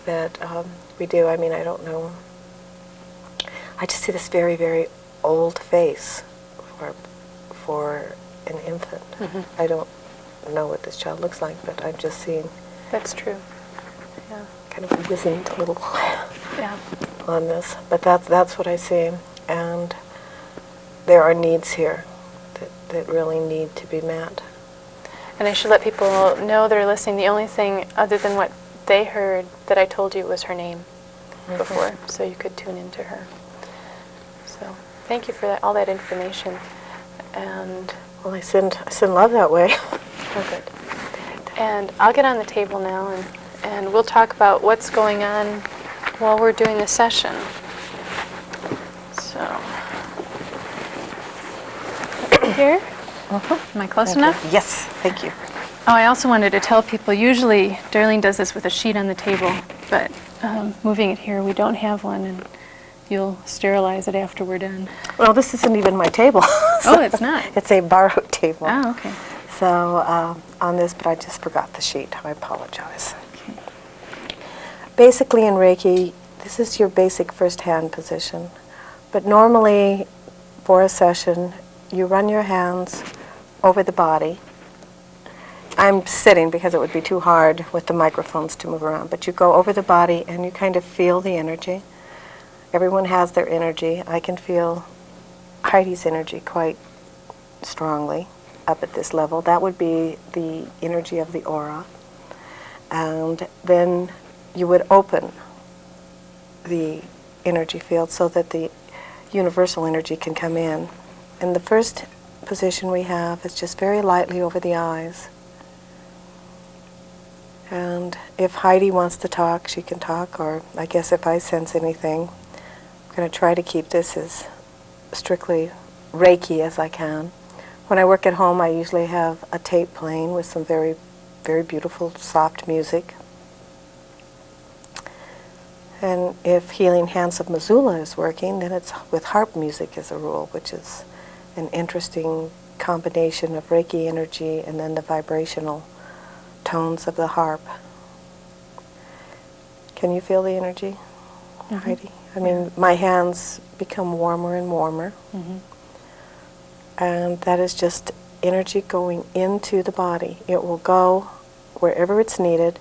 that we do. I mean, I don't know. I just see this very, very old face for an infant. I don't know what this child looks like, but I'm just seeing. That's true. Yeah. Kind of a wizened little on this, but that's what I see, and there are needs here that really need to be met. And I should let people know that are listening, the only thing other than what they heard that I told you was her name before, so you could tune into her. So thank you for that, all that information. And well, I send love that way. Oh, good. And I'll get on the table now, and we'll talk about what's going on while we're doing the session. So, here? Am I close enough? Yes, thank you. Oh, I also wanted to tell people, usually Darlene does this with a sheet on the table, but moving it here, we don't have one, and you'll sterilize it after we're done. Well, this isn't even my table. Oh, it's not? It's a borrowed table. Oh, okay. So on this, but I just forgot the sheet. I apologize. Okay. Basically in Reiki, this is your basic first hand position. But normally for a session, you run your hands over the body. I'm sitting because it would be too hard with the microphones to move around. But you go over the body and you kind of feel the energy. Everyone has their energy. I can feel Heidi's energy quite strongly up at this level. That would be the energy of the aura. And then you would open the energy field so that the universal energy can come in. And the first position we have is just very lightly over the eyes. And if Heidi wants to talk, she can talk, or I guess if I sense anything, I'm going to try to keep this as strictly Reiki as I can. When I work at home, I usually have a tape playing with some very, very beautiful, soft music. And if Healing Hands of Missoula is working, then it's with harp music as a rule, which is an interesting combination of Reiki energy and then the vibrational tones of the harp. Can you feel the energy, Heidi? I mean, my hands become warmer and warmer. And that is just energy going into the body. It will go wherever it's needed,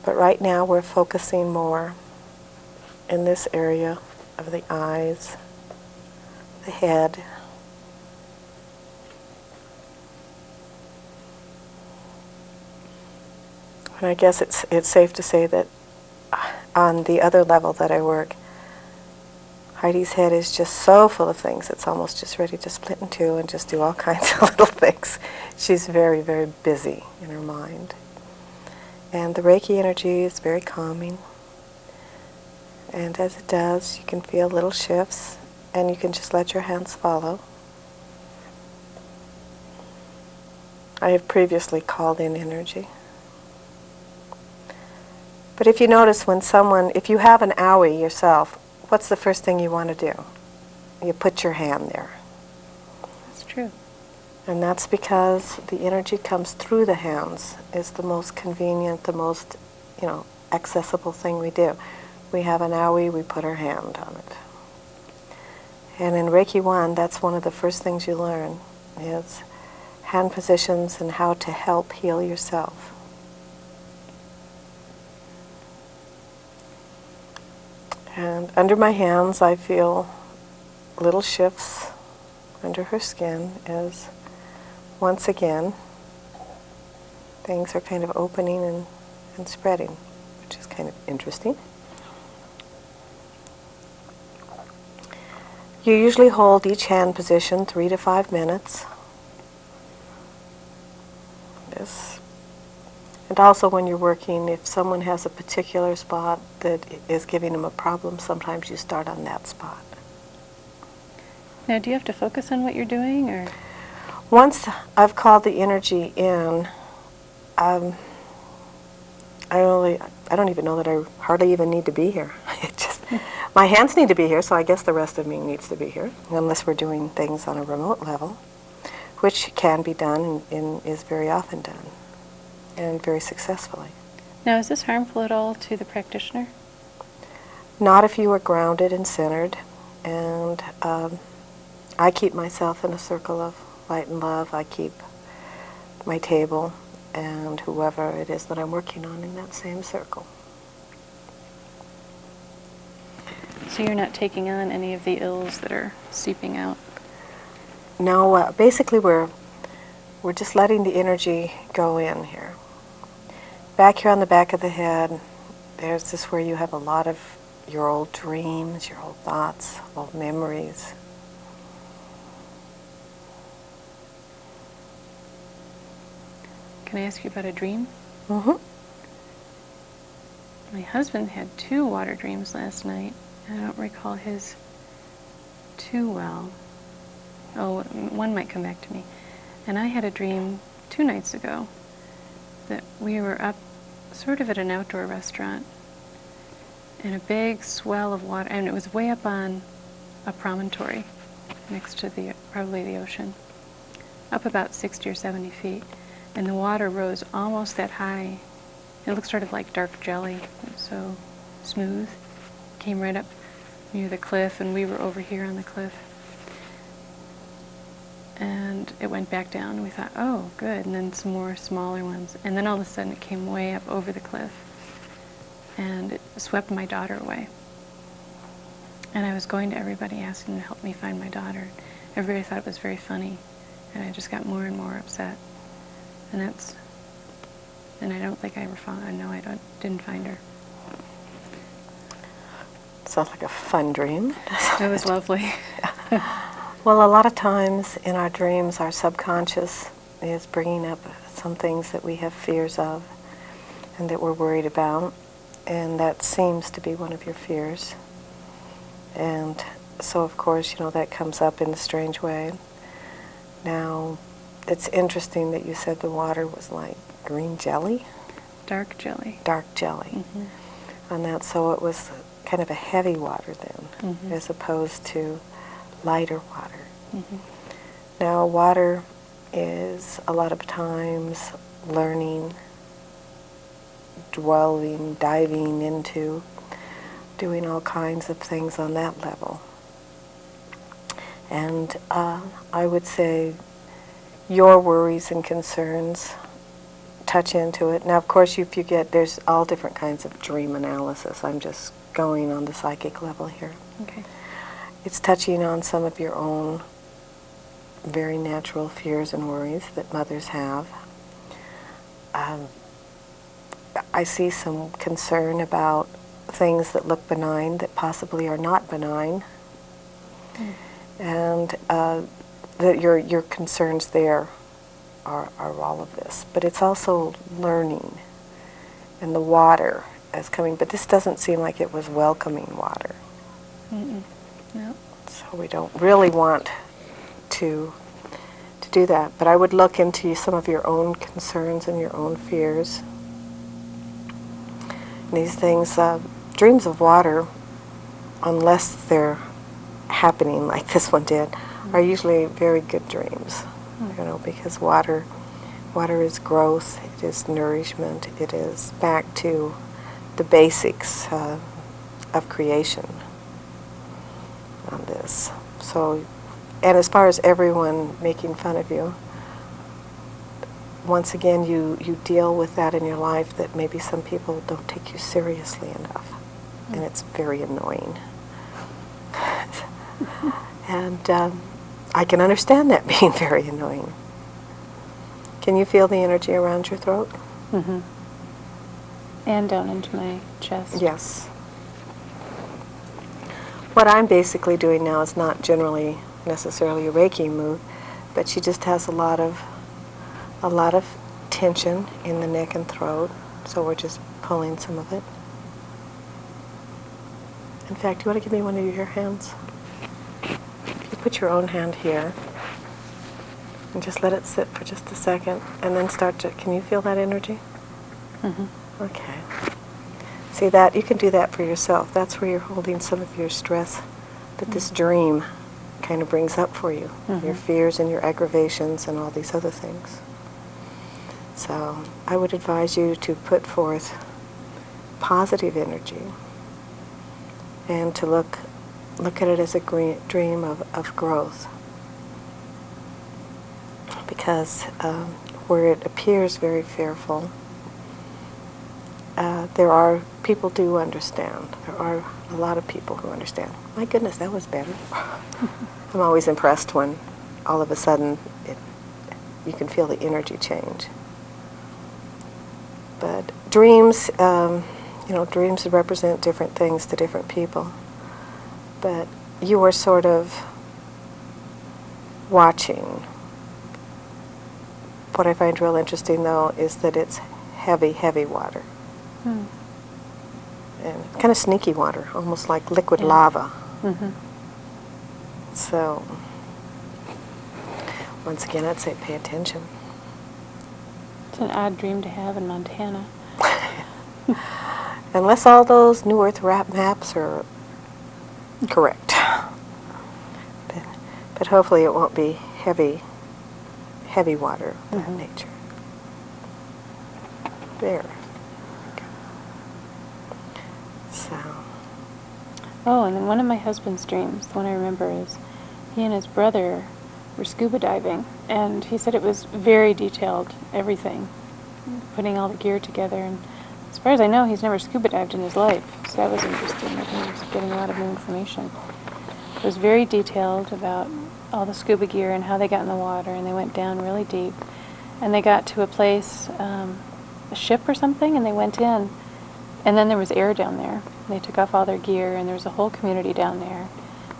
but right now we're focusing more in this area of the eyes, the head. And I guess it's safe to say that on the other level that I work, Heidi's head is just so full of things, it's almost just ready to split in two and just do all kinds of little things. She's very, very busy in her mind. And the Reiki energy is very calming. And as it does, you can feel little shifts, and you can just let your hands follow. I have previously called in energy. But if you notice if you have an owie yourself, what's the first thing you want to do? You put your hand there. That's true. And that's because the energy comes through the hands is the most convenient, the most, accessible thing we do. We have an owie, we put our hand on it. And in Reiki 1, that's one of the first things you learn is hand positions and how to help heal yourself. And under my hands, I feel little shifts under her skin as, once again, things are kind of opening and and spreading, which is kind of interesting. You usually hold each hand position 3 to 5 minutes. This. And also when you're working, if someone has a particular spot that is giving them a problem, sometimes you start on that spot. Now, do you have to focus on what you're doing, or? Once I've called the energy in, I don't even know that I hardly even need to be here. It just, my hands need to be here, so I guess the rest of me needs to be here, unless we're doing things on a remote level, which can be done and is very often done, and very successfully. Now, is this harmful at all to the practitioner? Not if you are grounded and centered, and I keep myself in a circle of light and love. I keep my table and whoever it is that I'm working on in that same circle. So you're not taking on any of the ills that are seeping out? No, basically we're just letting the energy go in here. Back here on the back of the head, there's this where you have a lot of your old dreams, your old thoughts, old memories. Can I ask you about a dream? Mm-hmm. My husband had 2 water dreams last night. I don't recall his too well. Oh, one might come back to me. And I had a dream 2 nights ago that we were up sort of at an outdoor restaurant and a big swell of water, and it was way up on a promontory next to probably the ocean, up about 60 or 70 feet. And the water rose almost that high. It looked sort of like dark jelly. It was so smooth. Came right up near the cliff, and we were over here on the cliff. And it went back down, and we thought, oh, good. And then some more smaller ones. And then all of a sudden it came way up over the cliff. And it swept my daughter away. And I was going to everybody asking them to help me find my daughter. Everybody thought it was very funny. And I just got more and more upset. And I don't think I ever found, didn't find her. Sounds like a fun dream. It was lovely. Well, a lot of times in our dreams, our subconscious is bringing up some things that we have fears of and that we're worried about, and that seems to be one of your fears. And so, of course, that comes up in a strange way. Now, it's interesting that you said the water was like green jelly? Dark jelly. Dark jelly. Mm-hmm. And that, so it was kind of a heavy water then, mm-hmm. as opposed to lighter water. Mm-hmm. Now, water is a lot of times learning, dwelling, diving into, doing all kinds of things on that level. And I would say your worries and concerns touch into it. Now, of course, there's all different kinds of dream analysis. I'm just going on the psychic level here. Okay. It's touching on some of your own very natural fears and worries that mothers have. I see some concern about things that look benign that possibly are not benign. And that your concerns there are all of this. But it's also learning, and the water is coming. But this doesn't seem like it was welcoming water. Mm-mm. No. So we don't really want to do that. But I would look into some of your own concerns and your own fears. And these things, dreams of water, unless they're happening like this one did, are usually very good dreams, because water is growth, it is nourishment, it is back to the basics of creation on this. So, and as far as everyone making fun of you, once again, you deal with that in your life, that maybe some people don't take you seriously enough, and it's very annoying. And I can understand that being very annoying. Can you feel the energy around your throat? Mm-hmm. And down into my chest. Yes. What I'm basically doing now is not generally necessarily a Reiki move, but she just has a lot of tension in the neck and throat, so we're just pulling some of it. In fact, you want to give me one of your hands? If you put your own hand here and just let it sit for just a second, and then start to, can you feel that energy? Mm-hmm. Okay. See that? You can do that for yourself. That's where you're holding some of your stress that this dream kind of brings up for you. Your fears and your aggravations and all these other things. So I would advise you to put forth positive energy and to look at it as a dream of growth. Because where it appears very fearful, there are people do understand. There are a lot of people who understand. My goodness, that was better. I'm always impressed when all of a sudden you can feel the energy change. But dreams, dreams represent different things to different people. But you are sort of watching. What I find real interesting, though, is that it's heavy, heavy water. Mm. And kind of sneaky water, almost like liquid Yeah. lava. Mm-hmm. So, once again, I'd say pay attention. It's an odd dream to have in Montana. Unless all those New Earth maps are correct. But hopefully it won't be heavy water of that nature. There. So. Oh, and then one of my husband's dreams, the one I remember, is he and his brother were scuba diving, and he said it was very detailed, everything, putting all the gear together, and as far as I know, he's never scuba dived in his life, so that was interesting. I think he was getting a lot of new information. It was very detailed about all the scuba gear and how they got in the water, and they went down really deep, and they got to a place, a ship or something, and they went in, and then there was air down there. They took off all their gear, and there was a whole community down there,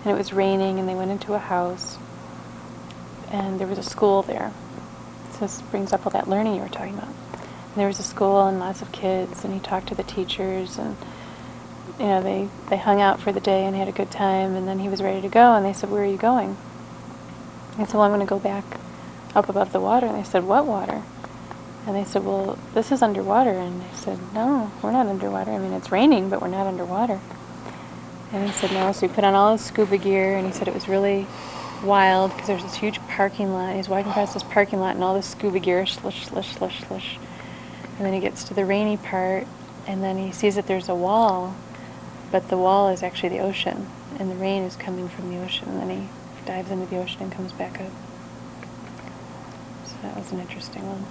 and it was raining, and they went into a house, and there was a school there. So this brings up all that learning you were talking about. And there was a school and lots of kids, and he talked to the teachers, and they hung out for the day and had a good time, and then he was ready to go, and they said, "Where are you going?" He said, "Well, I'm going to go back up above the water." And they said, "What water?" And they said, "Well, this is underwater." And they said, "No, we're not underwater. I mean, it's raining, but we're not underwater." And he said, "No." So he put on all his scuba gear, and he said it was really wild because there's this huge parking lot. He's walking across this parking lot, and all this scuba gear, slush, slush, slush, slush. And then he gets to the rainy part, and then he sees that there's a wall, but the wall is actually the ocean, and the rain is coming from the ocean. And then he dives into the ocean and comes back up. So that was an interesting one.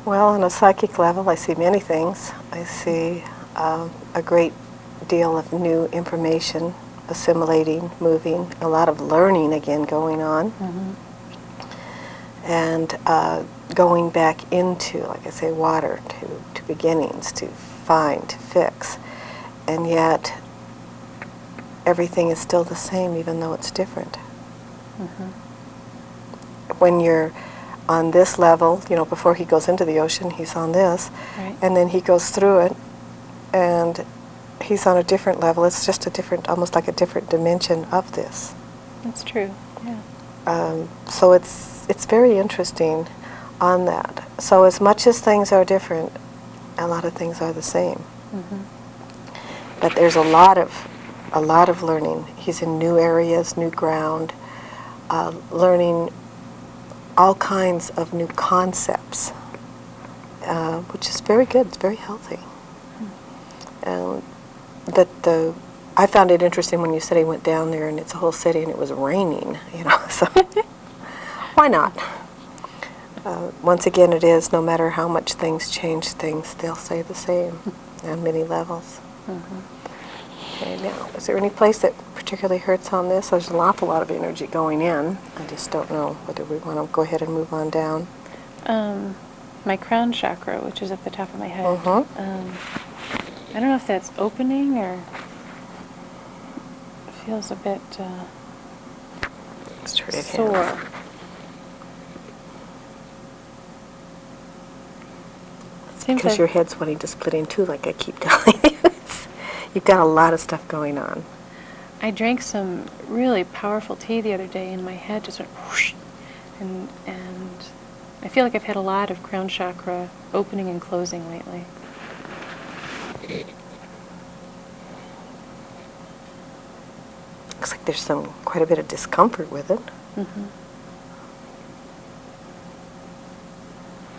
Well, on a psychic level, I see many things. I see a great deal of new information assimilating, moving, a lot of learning again going on, and going back into, like I say, water, to beginnings, to find, to fix, and yet everything is still the same even though it's different. When you're on this level, before he goes into the ocean, he's on this, Right. and then he goes through it, and he's on a different level. It's just a different, almost like a different dimension of this. That's true, yeah. So it's very interesting on that. So as much as things are different, a lot of things are the same. But there's a lot of learning. He's in new areas, new ground, learning all kinds of new concepts, which is very good. It's very healthy. I found it interesting when you said he went down there and it's a whole city and it was raining, so why not? Once again, it is, no matter how much things change things, they'll stay the same on many levels. Okay, now, is there any place that particularly hurts on this? There's an awful lot of energy going in. I just don't know whether we want to go ahead and move on down. my crown chakra, which is at the top of my head. I don't know if that's opening or it feels a bit sore. Because your head's wanting to split in two, like I keep telling you. You've got a lot of stuff going on. I drank some really powerful tea the other day and my head just went whoosh. And I feel like I've had a lot of crown chakra opening and closing lately. Looks like there's quite a bit of discomfort with it.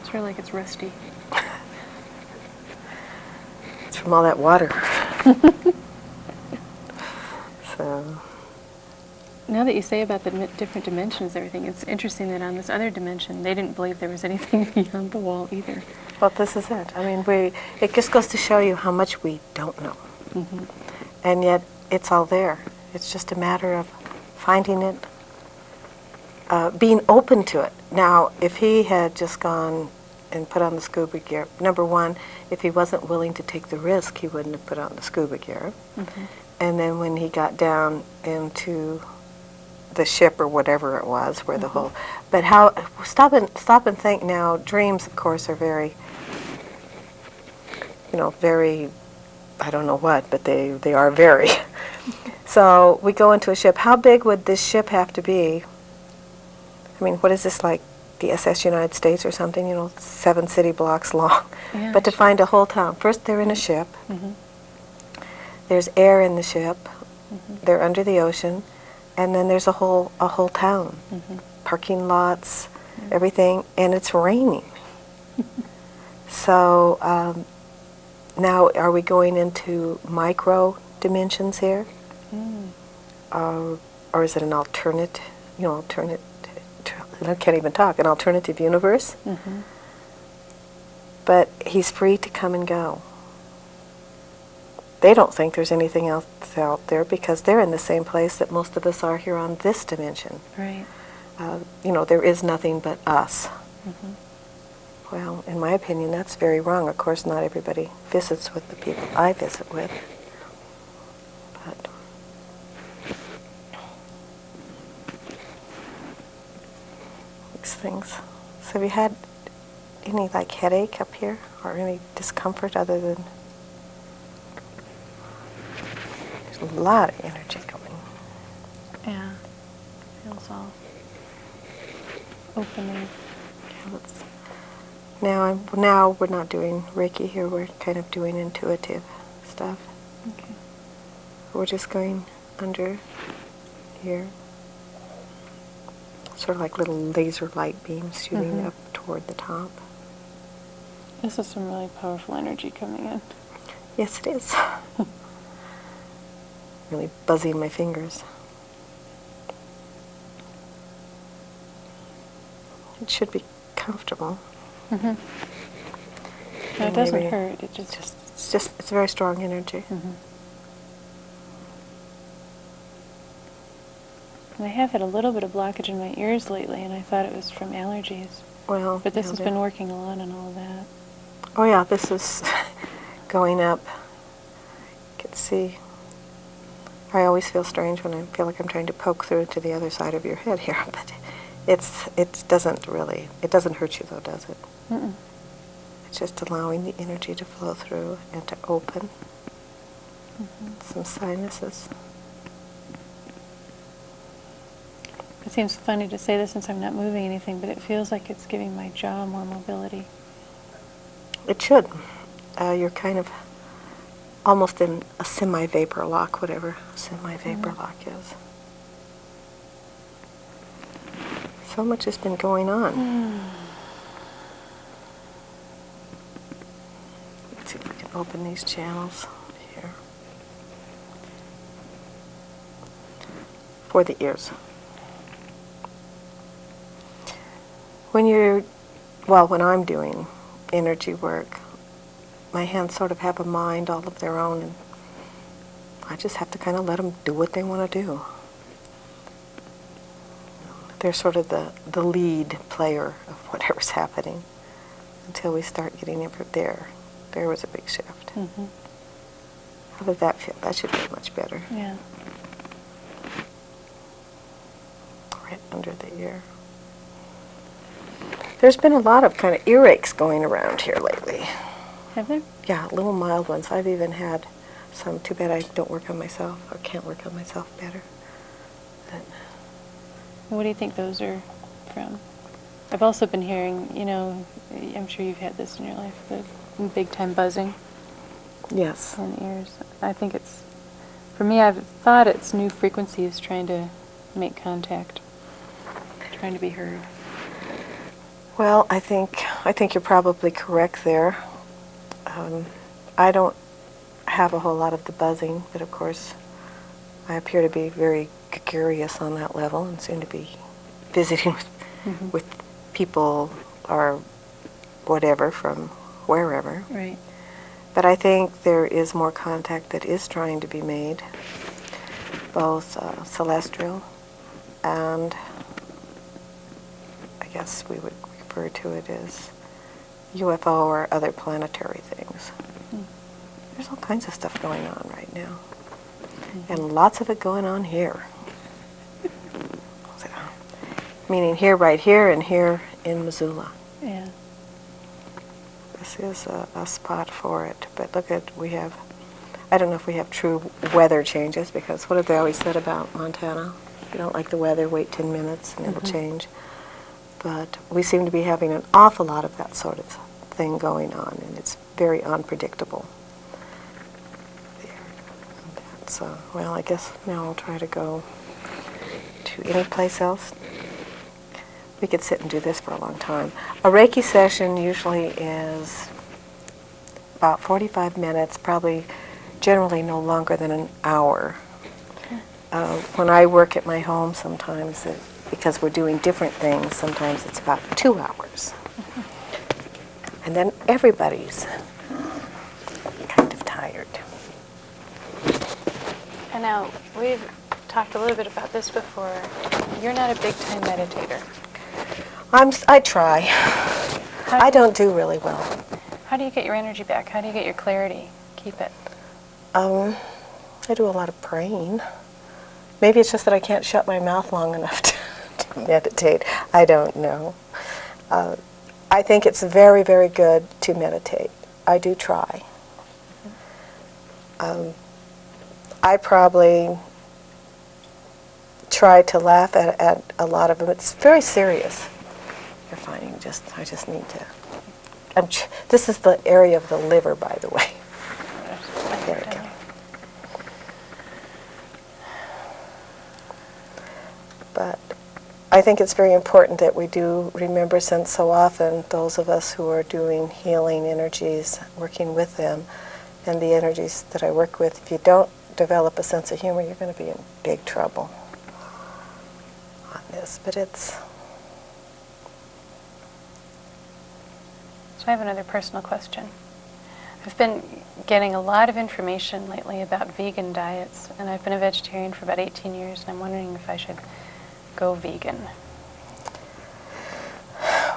It's really like it's rusty. It's from all that water. So. Now that you say about the different dimensions and everything, it's interesting that on this other dimension, they didn't believe there was anything beyond the wall either. Well, this is it. I mean, it just goes to show you how much we don't know. And yet, it's all there. It's just a matter of finding it, being open to it. Now, if he had just gone and put on the scuba gear, number one, if he wasn't willing to take the risk, he wouldn't have put on the scuba gear. And then when he got down into the ship or whatever it was, where the whole, but how, stop and think now, dreams, of course, are very, very, I don't know what, but they are very. So we go into a ship. How big would this ship have to be? I mean, what is this, like the SS United States or something, 7 city blocks long? Yeah, but to find a whole town. First, they're in a ship. There's air in the ship. They're under the ocean. And then there's a whole town. Parking lots, everything, and it's raining. So now are we going into micro dimensions here? Or is it an alternate, I can't even talk, an alternative universe? But he's free to come and go. They don't think there's anything else out there because they're in the same place that most of us are here on this dimension. Right. There is nothing but us. Well, in my opinion, that's very wrong. Of course, not everybody visits with the people I visit with. But these things. So have you had any headache up here or any discomfort other than... There's a lot of energy going. Yeah. Feels all opening. Now we're not doing Reiki here. We're kind of doing intuitive stuff. Okay. We're just going under here. Sort of like little laser light beams shooting up toward the top. This is some really powerful energy coming in. Yes, it is. Really buzzing my fingers. It should be comfortable. No, it doesn't hurt. It just it's very strong energy. And I have had a little bit of blockage in my ears lately, and I thought it was from allergies. Well, but this has been working a lot on all that. Oh yeah, this is going up. You can see. I always feel strange when I feel like I'm trying to poke through to the other side of your head here, but it doesn't hurt you though, does it? It's just allowing the energy to flow through and to open some sinuses. It seems funny to say this since I'm not moving anything, but it feels like it's giving my jaw more mobility. It should. You're kind of almost in a semi-vapor lock, whatever semi-vapor lock is. So much has been going on. Let's see if we can open these channels here. For the ears. When I'm doing energy work, my hands sort of have a mind all of their own, and I just have to kind of let them do what they want to do. They're sort of the lead player of whatever's happening. until we start getting in there. There was a big shift. Mm-hmm. How did that feel? That should feel much better. Yeah. Right under the ear. There's been a lot of kind of earaches going around here lately. Have there? Yeah, little mild ones. I've even had some. Too bad I don't work on myself, or can't work on myself better. But What do you think those are from? I've also been hearing, I'm sure you've had this in your life, the big time buzzing yes. in the ears. I think for me, I've thought it's new frequencies trying to make contact, trying to be heard. Well, I think you're probably correct there. I don't have a whole lot of the buzzing, but of course, I appear to be very curious on that level and seem to be visiting with people or whatever from wherever. Right. But I think there is more contact that is trying to be made, both celestial and I guess we would refer to it as UFO or other planetary things. There's all kinds of stuff going on right now. And lots of it going on here. So, meaning here, right here, and here in Missoula. Yeah. This is a spot for it. But look at, I don't know if we have true weather changes, because what have they always said about Montana? If you don't like the weather, wait 10 minutes and it'll change. But we seem to be having an awful lot of that sort of thing going on, and it's very unpredictable. So, well, I guess now I'll try to go to any place else. We could sit and do this for a long time. A Reiki session usually is about 45 minutes, probably generally no longer than an hour. When I work at my home, sometimes, because we're doing different things, sometimes it's about 2 hours. And then everybody's kind of tired. And now, we've talked a little bit about this before. You're not a big-time meditator. I try. I don't do really well. How do you get your energy back? How do you get your clarity? Keep it. I do a lot of praying. Maybe it's just that I can't shut my mouth long enough to meditate. I don't know. I think it's very, very good to meditate. I do try. I probably try to laugh at a lot of them. It's very serious. You're finding I just need to. This is the area of the liver, by the way. There we go. But I think it's very important that we do remember, since so often those of us who are doing healing energies, working with them, and the energies that I work with, if you don't develop a sense of humor, you're going to be in big trouble on this. But it's... So I have another personal question. I've been getting a lot of information lately about vegan diets, and I've been a vegetarian for about 18 years, and I'm wondering if I should go vegan.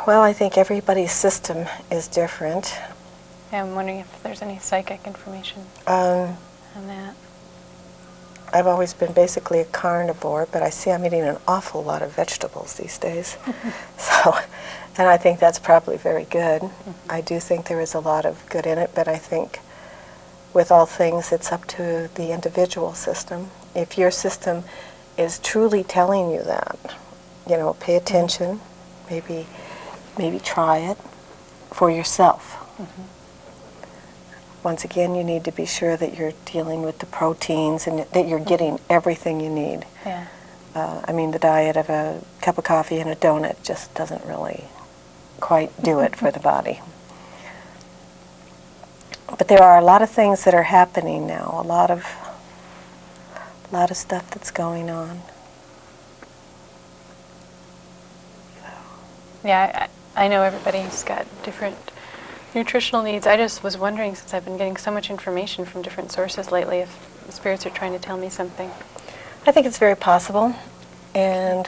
Well, I think everybody's system is different. Yeah, I'm wondering if there's any psychic information on that. I've always been basically a carnivore, but I see I'm eating an awful lot of vegetables these days. And I think that's probably very good. I do think there is a lot of good in it, but I think with all things, it's up to the individual system. If your system is truly telling you that, pay attention, maybe try it for yourself. Once again, you need to be sure that you're dealing with the proteins and that you're getting everything you need. Yeah. The diet of a cup of coffee and a donut just doesn't really quite do it for the body. But there are a lot of things that are happening now, a lot of stuff that's going on. Yeah, I know everybody's got different nutritional needs. I just was wondering, since I've been getting so much information from different sources lately, if the spirits are trying to tell me something. I think it's very possible. And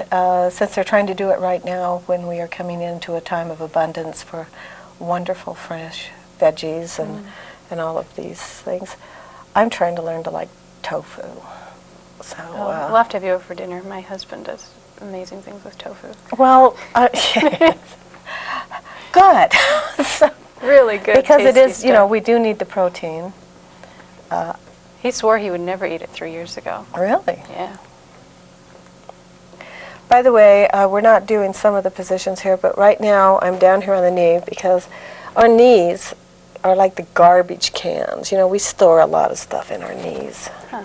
since they're trying to do it right now when we are coming into a time of abundance for wonderful fresh veggies and all of these things. I'm trying to learn to like tofu. So We'll have to have you over for dinner. My husband does amazing things with tofu. well, good. So, Really good. because it tasty is, you know, stuff. we do need the protein. He swore he would never eat it 3 years ago. Really? Yeah. By the way, we're not doing some of the positions here, but right now I'm down here on the knee because our knees are like the garbage cans. You know, we store a lot of stuff in our knees. Huh.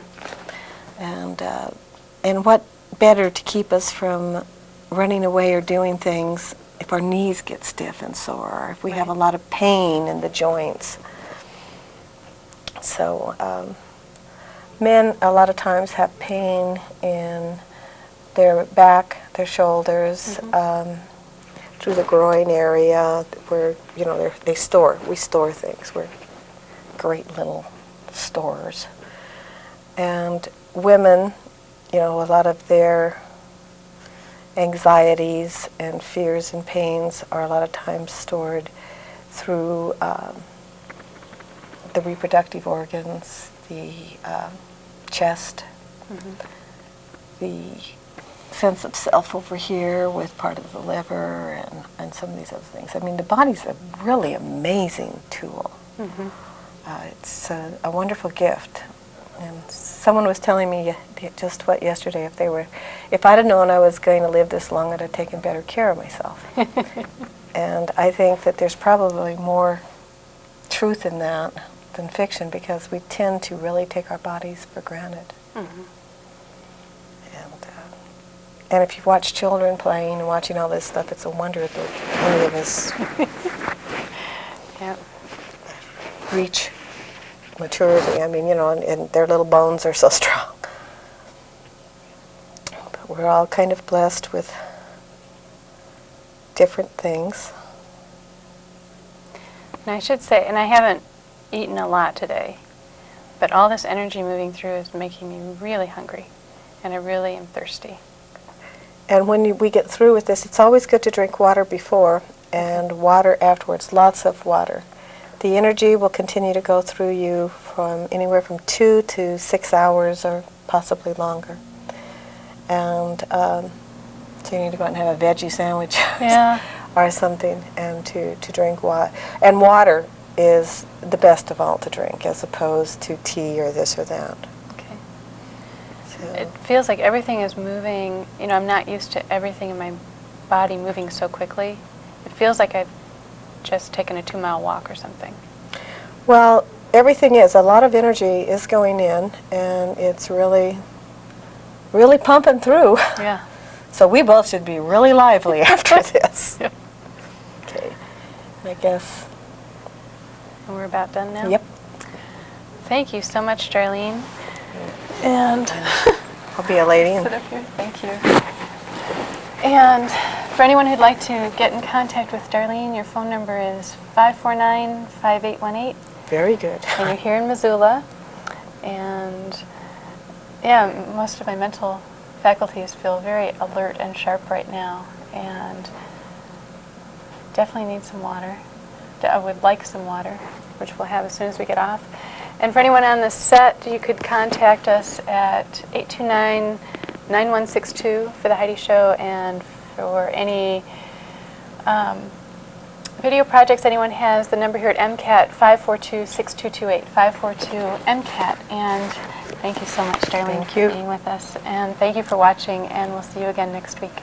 And what better to keep us from running away or doing things if our knees get stiff and sore, or if we have a lot of pain in the joints. So men a lot of times have pain in their back, their shoulders, through the groin area, where, you know, we store things. We're great little storers. And women, you know, a lot of their anxieties and fears and pains are a lot of times stored through the reproductive organs, the chest, the sense of self over here with part of the liver and some of these other things. I mean, the body's a really amazing tool. It's a wonderful gift. And someone was telling me just yesterday, if I'd have known I was going to live this long, I'd have taken better care of myself. And I think that there's probably more truth in that than fiction, because we tend to really take our bodies for granted. And if you've watched children playing and watching all this stuff, it's a wonder that any of us reach maturity. I mean, you know, and their little bones are so strong. But we're all kind of blessed with different things. And I should say, and I haven't eaten a lot today, but all this energy moving through is making me really hungry, and I really am thirsty. And when we get through with this, it's always good to drink water before and water afterwards, lots of water. The energy will continue to go through you from anywhere from 2 to 6 hours or possibly longer. And so you need to go out and have a veggie sandwich or something, and to drink water. And water is the best of all to drink, as opposed to tea or this or that. Okay. So It feels like everything is moving. You know, I'm not used to everything in my body moving so quickly. It feels like I've just taken a 2-mile walk or something. well, everything is. A lot of energy is going in, and it's really, really pumping through. Yeah. So we both should be really lively after this. Yep. Okay. I guess. And we're about done now? Yep. Thank you so much, Darlene. And I'll be a lady. sit up here. Thank you. And for anyone who'd like to get in contact with Darlene, your phone number is 549-5818. Very good. And you're here in Missoula. And yeah, most of my mental faculties feel very alert and sharp right now. And definitely need some water. I would like some water, which we'll have as soon as we get off. And for anyone on the set, you could contact us at 829-9162 for the Heidi Show, and for any video projects anyone has, the number here at MCAT, 542-6228, 542-MCAT. And thank you so much, Darlene, Thank for you. being with us. And thank you for watching, and we'll see you again next week.